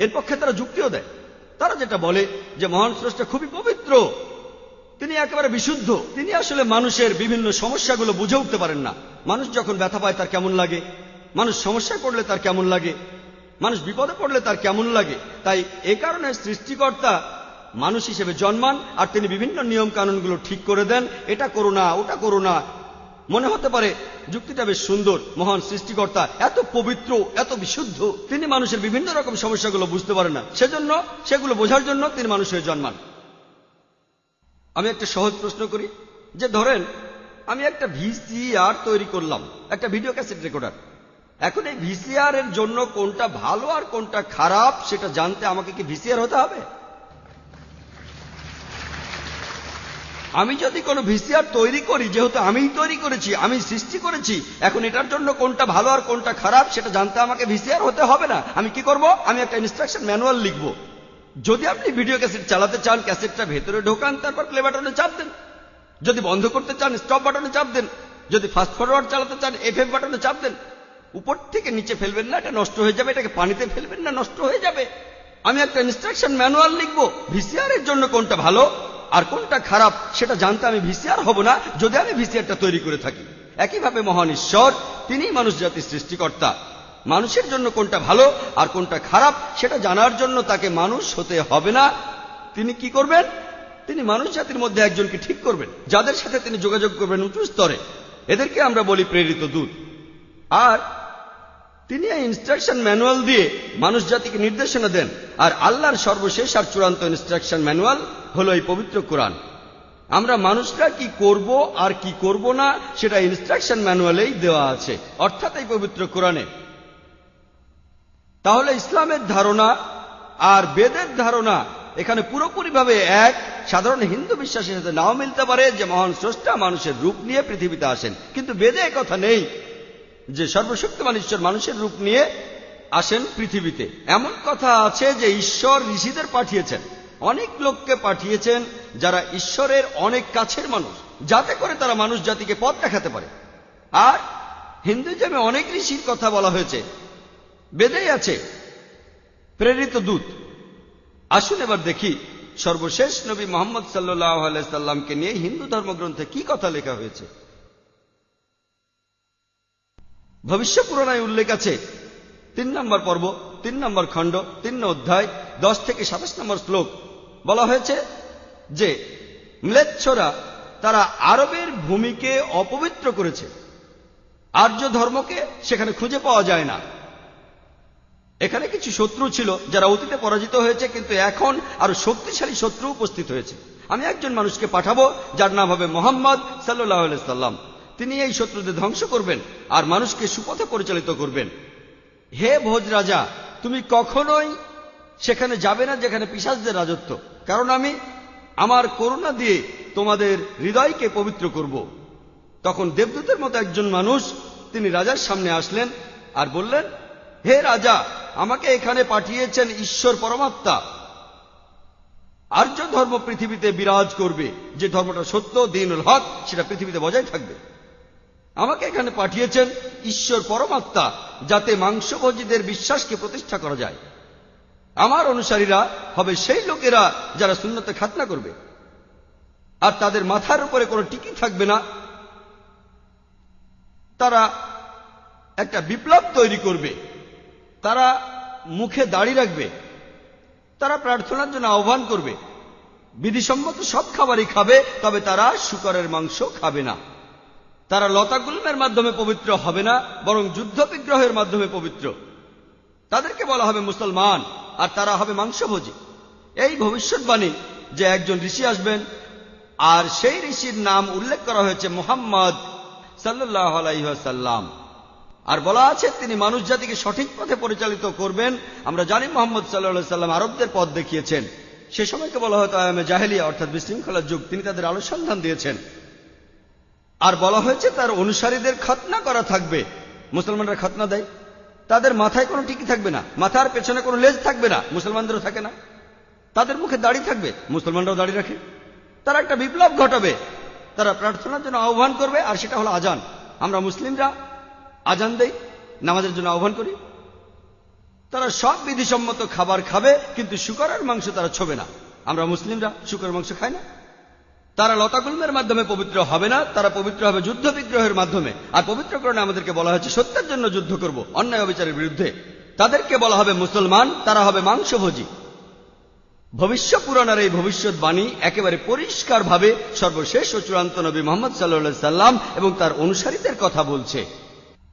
এর পক্ষে তারা যুক্তিও দেয়। তারা যেটা বলে যে মহান স্রষ্টা খুবই পবিত্র, তিনি একেবারে বিশুদ্ধ, তিনি আসলে মানুষের বিভিন্ন সমস্যাগুলো বুঝে উঠতে পারেন না। মানুষ যখন ব্যথা পায় তার কেমন লাগে, মানুষ সমস্যায় পড়লে তার কেমন লাগে, মানুষ বিপদে পড়লে তার কেমন লাগে। তাই এ কারণে সৃষ্টিকর্তা মানুষ হিসেবে জন্মান, আর তিনি বিভিন্ন নিয়ম কানুনগুলো ঠিক করে দেন, এটা করো না, ওটা করো না। মনে হতে পারে যুক্তিটা বেশ সুন্দর, মহান সৃষ্টিকর্তা এত পবিত্র, এত বিশুদ্ধ, তিনি মানুষের বিভিন্ন রকম সমস্যাগুলো বুঝতে পারেন না, সেজন্য সেগুলো বোঝার জন্য তিনি মানুষ হয়ে জন্মান। আমি একটা সহজ প্রশ্ন করি, যে ধরেন আমি একটা ভিসিআর তৈরি করলাম, একটা ভিডিও ক্যাসেট রেকর্ডার। এখন এই ভিসিআর এর জন্য কোনটা ভালো আর কোনটা খারাপ সেটা জানতে আমাকে কি ভিসিআর হতে হবে? আমি যদি কোনো ভিসিআর তৈরি করি, যেহেতু আমিই তৈরি করেছি, আমি সৃষ্টি করেছি, এখন এটার জন্য কোনটা ভালো আর কোনটা খারাপ সেটা জানতে আমাকে ভিসিআর হতে হবে না। আমি কি করব? আমি একটা ইনস্ট্রাকশন ম্যানুয়াল লিখব। যদি আপনি ভিডিও ক্যাসেট চালাতে চান, ক্যাসেটটা ভেতরে ঢোকান, তারপর প্লে বাটনে চাপ দেন। যদি বন্ধ করতে চান, স্টপ বাটনে চাপ দেন। যদি ফাস্ট ফরওয়ার্ড চালাতে চান, এফএফ বাটনে চাপ দেন। উপর থেকে নিচে ফেলবেন না, এটা নষ্ট হয়ে যাবে। এটাকে পানিতে ফেলবেন না, নষ্ট হয়ে যাবে। আমি একটা ইনস্ট্রাকশন ম্যানুয়াল লিখব। ভিসিআর এর জন্য কোনটা ভালো আর কোনটা খারাপ সেটা জানতে আমি ভিসিআর হব না, যদি আমি ভিসিআরটা তৈরি করে থাকি। একইভাবে মহান ঈশ্বর, তিনিই মানুষ জাতির সৃষ্টিকর্তা। মানুষের জন্য কোনটা ভালো আর কোনটা খারাপ সেটা জানার জন্য তাকে মানুষ হতে হবে না। তিনি কি করবেন? তিনি মানুষ জাতির মধ্যে একজনকে ঠিক করবেন, যাদের সাথে তিনি যোগাযোগ করবেন উঁচু স্তরে। এদেরকে আমরা বলি প্রেরিত দূত। আর তিনি এই ইনস্ট্রাকশন ম্যানুয়াল দিয়ে মানুষ জাতিকে নির্দেশনা দেন। আর আল্লাহর সর্বশেষ আর চূড়ান্ত ইনস্ট্রাকশন ম্যানুয়াল হলো এই পবিত্র কোরআন। আমরা মানুষরা কি করব আর কি করব না সেটা ইনস্ট্রাকশন ম্যানুয়ালেই দেওয়া আছে, অর্থাৎ এই পবিত্র কোরআনে। তাহলে ইসলামের ধারণা আর বেদের ধারণা এখানে পুরোপুরিভাবে এক। সাধারণ হিন্দু বিশ্বাসের সাথে নাও মিলতে পারে যে মহান স্রষ্টা মানুষের রূপ নিয়ে পৃথিবীতে আসেন, কিন্তু বেদে কথা নেই যে সর্বশক্তিমান ঈশ্বর মানুষের রূপ নিয়ে আসেন পৃথিবীতে। এমন কথা আছে যে ঈশ্বর ঋষিদের পাঠিয়েছেন, অনেক লোককে পাঠিয়েছেন যারা ঈশ্বরের অনেক কাছের মানুষ, যাতে করে তারা মানুষ জাতিকে পথ দেখাতে পারে। আর হিন্দুইজমে অনেক ঋষির কথা বলা হয়েছে, বেদেই আছে প্রেরিত দূত। আসুন এবার দেখি সর্বশেষ নবী মুহাম্মদ সাল্লাল্লাহু আলাইহি সাল্লামকে নিয়ে হিন্দু ধর্মগ্রন্থে কি কথা লেখা হয়েছে। ভবিষ্য পুরাণায় উল্লেখ আছে 3 নম্বর পর্ব, 3 নম্বর খণ্ড, 3 অধ্যায়, 10 থেকে 27 নম্বর শ্লোক। বলা হয়েছে যে ম্লেচ্ছরা তারা আরবের ভূমিকে অপবিত্র করেছে, আর্য ধর্মকে সেখানে খুঁজে পাওয়া যায় না। এখানে কিছু শত্রু ছিল যারা অতীতে পরাজিত হয়েছে, কিন্তু এখন আরো শক্তিশালী শত্রু উপস্থিত হয়েছে। আমি একজন মানুষকে পাঠাবো যার নাম হবে মুহাম্মদ সাল্লাল্লাহু আলাইহি সাল্লাম। তিনি এই শত্রুদের ধ্বংস করবেন আর মানুষকে সুপথে পরিচালিত করবেন। হে ভোজ রাজা, তুমি কখনোই সেখানে যাবে না যেখানে পিশাচদের রাজত্ব, কারণ আমি আমার করুণা দিয়ে তোমাদের হৃদয়কে পবিত্র করব। তখন দেবদূতের মতো একজন মানুষ তিনি রাজার সামনে আসলেন আর বললেন, হে রাজা, আমাকে এখানে পাঠিয়েছেন ঈশ্বর পরমাত্মা। আর্য ধর্ম পৃথিবীতে বিরাজ করবে, যে ধর্মটা সত্য, দ্বীনুল হক, সেটা পৃথিবীতে বজায় থাকবে। আমাকে এখানে পাঠিয়েছেন ঈশ্বর পরমাত্মা, যাতে মাংসভোজীদের বিশ্বাসকে প্রতিষ্ঠা করা যায়। আমার অনুসারীরা হবে সেই লোকেরা যারা সুন্নতে খাতনা করবে, আর তাদের মাথার উপরে কোনো টিকি থাকবে না। তারা একটা বিপ্লব তৈরি করবে, তারা মুখে দাড়ি রাখবে, তারা প্রার্থনার জন্য আহ্বান করবে, বিধিসম্মত সব খাবারই খাবে, তবে তারা শূকরের মাংস খাবে না। তারা লতাগুল্মের মাধ্যমে পবিত্র হবে না, বরং যুদ্ধ বিগ্রহের মাধ্যমে পবিত্র। তাদেরকে বলা হবে মুসলমান, আর তারা হবে মাংসভোজী। এই ভবিষ্যৎবাণী যে একজন ঋষি আসবেন, আর সেই ঋষির নাম উল্লেখ করা হয়েছে মুহাম্মদ সাল্লাল্লাহু আলাইহি ওয়াসাল্লাম, আর বলা আছে তিনি মানুষ জাতিকে সঠিক পথে পরিচালিত করবেন। আমরা জানি মুহাম্মদ সাল্লাল্লাহু আলাইহি ওয়াসাল্লাম আরবদের পথ দেখিয়েছেন। সে সময়কে বলা হয়তো আয়ামে জাহেলিয়া, অর্থাৎ বিশৃঙ্খলার যুগ। তিনি তাদের আলো সন্ধান দিয়েছেন। আর বলা হয়েছে তার অনুসারীদের খতনা করা থাকবে। মুসলমানরা খতনা দেয়, তাদের মাথায় কোনো টিকি থাকবে না, মাথার পেছনে কোনো লেজ থাকবে না, মুসলমানদেরও থাকে না। তাদের মুখে দাড়ি থাকবে, মুসলমানরাও দাড়ি রাখে। তারা একটা বিপ্লব ঘটাবে, তারা প্রার্থনার জন্য আহ্বান করবে, আর সেটা হলো আজান। আমরা মুসলিমরা আজান দেই, নামাজের জন্য আহ্বান করি। তারা সব বিধিসম্মত খাবার খাবে, কিন্তু শূকরের মাংস তারা ছোবে না। আমরা মুসলিমরা শূকরের মাংস খাই না। তারা লতাগুল্মের মাধ্যমে পবিত্র হবে না, তারা পবিত্র হবে যুদ্ধ বিগ্রহের মাধ্যমে। আর পবিত্রকরণে আমাদেরকে বলা হয়েছে সত্যের জন্য যুদ্ধ করব, অন্যায় অবিচারের বিরুদ্ধে। তাদেরকে বলা হবে মুসলমান, তারা হবে মাংসভোজী। ভবিষ্যৎ পুরাণের এই ভবিষ্যৎবাণী একেবারে পরিষ্কারভাবে সর্বশেষ ও চূড়ান্ত নবী মুহাম্মদ সাল্লাল্লাহু আলাইহি সাল্লাম এবং তার অনুসারীদের কথা বলছে।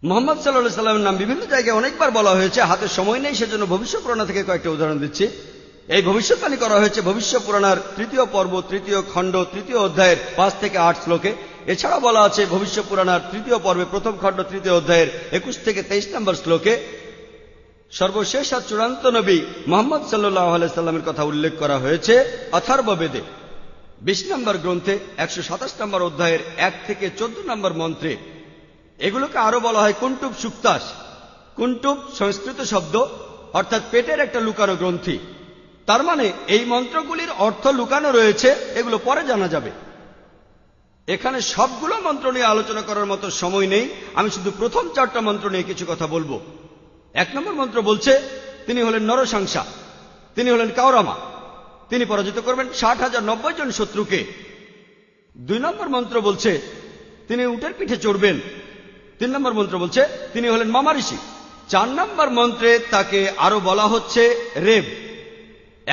মুহাম্মদ সাল্লাল্লাহু আলাইহি সাল্লামের নাম বিভিন্ন জায়গায় অনেকবার বলা হয়েছে, হাতে সময় নেই, সেজন্য ভবিষ্যৎ পুরাণ থেকে কয়েকটা উদাহরণ দিচ্ছি। এই ভবিষ্যৎবাণী করা হয়েছে ভবিষ্যৎ পুরাণের 3য় পর্ব 3য় খণ্ড 3য় অধ্যায়ের 5 থেকে 8 শ্লোকে। এছাড়া বলা আছে ভবিষ্যৎ পুরাণের 3য় পর্বে 1ম খণ্ড 3য় অধ্যায়ের 21 থেকে 23 নম্বর শ্লোকে। সর্বশেষ আর চূড়ান্ত নবী মুহাম্মদ সাল্লাল্লাহু আলাইহি সাল্লামের কথা উল্লেখ করা হয়েছে অথর্ববেদে 20 নম্বর গ্রন্থে 127 নম্বর অধ্যায়ের 1 থেকে 14 নম্বর মন্ত্রে। এগুলোকে আরো বলা হয় কুন্টুব সুক্তাস। কুন্টুব সংস্কৃত শব্দ, অর্থাৎ পেটের একটা লুকানো গ্রন্থি। তার মানে এই মন্ত্রগুলির অর্থ লুকানো রয়েছে, এগুলো পরে জানা যাবে। এখানে সবগুলো মন্ত্র নিয়ে আলোচনা করার মতো সময় নেই, আমি শুধু প্রথম 4টা মন্ত্র নিয়ে কিছু কথা বলবো। 1 নম্বর মন্ত্র বলছে তিনি হলেন নরসাংসা, তিনি হলেন কাওরামা, তিনি পরাজিত করবেন 60,090 জন শত্রুকে। 2 নম্বর মন্ত্র বলছে তিনি উটের পিঠে চড়বেন। 3 নম্বর মন্ত্র বলছে তিনি হলেন মামা ঋষি। 4 নম্বর মন্ত্রে তাকে আরো বলা হচ্ছে রেব।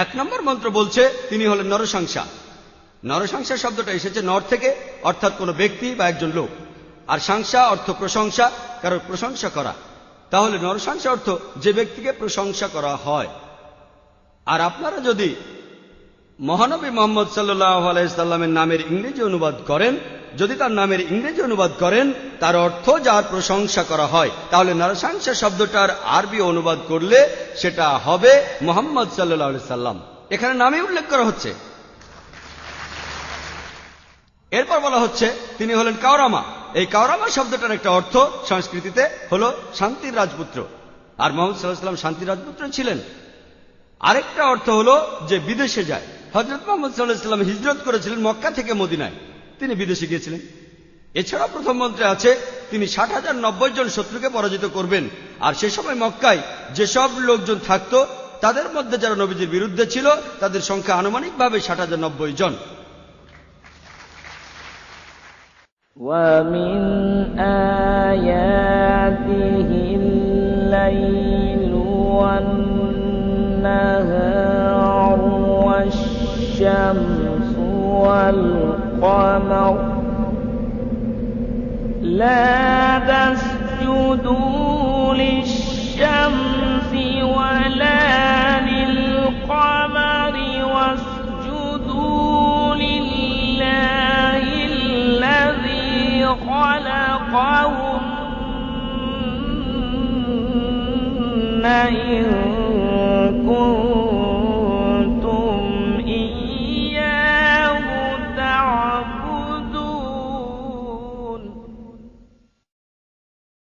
1 নম্বর মন্ত্র বলছে তিনি হলেন নরসাংসা। নরসাংসা শব্দটা এসেছে নর থেকে, অর্থাৎ কোনো ব্যক্তি বা একজন লোক, আর সাংসা অর্থ প্রশংসা, কারোর প্রশংসা করা। তাহলে নরসাংসা অর্থ যে ব্যক্তিকে প্রশংসা করা হয়। আর আপনারা যদি মহানবী মুহাম্মদ সাল্লাল্লাহু আলাইহি সাল্লামের নামের ইংরেজি অনুবাদ করেন, যদি তার নামের ইংরেজি অনুবাদ করেন তার অর্থ যার প্রশংসা করা হয়, তাহলে নরসাংসা শব্দটার আরবি অনুবাদ করলে সেটা হবে মুহাম্মদ সাল্লাল্লাহু আলাইহি সাল্লাম। এখানে নামই উল্লেখ করা হচ্ছে। এরপর বলা হচ্ছে তিনি হলেন কাওরামা। এই কাওরামা শব্দটার একটা অর্থ সংস্কৃতিতে হলো শান্তির রাজপুত্র, আর মুহাম্মদ সাল্লাল্লাহু আলাইহি সাল্লাম শান্তির রাজপুত্র ছিলেন। আরেকটা অর্থ হলো যে বিদেশে যায়। হযরত মুহাম্মদ সাল্লাল্লাহু আলাইহি সাল্লাম হিজরত করেছিলেন মক্কা থেকে মদিনায়, তিনি বিদেশে গিয়েছিলেন। এছাড়া প্রথম মন্ত্রে আছে তিনি 60,090 জন শত্রুকে পরাজিত করবেন। আর সে সময় মক্কায় যেসব লোকজন থাকতো তাদের মধ্যে যারা নবীজির বিরুদ্ধে ছিল তাদের সংখ্যা আনুমানিকভাবে 60,090 জন। وَمِنْ آيَاتِهِ اللَّيْلُ وَالنَّهَارُ وَالشَّمْسُ وَالْقَمَرُ لَا تَسْجُدُوا لِلشَّمْسِ إن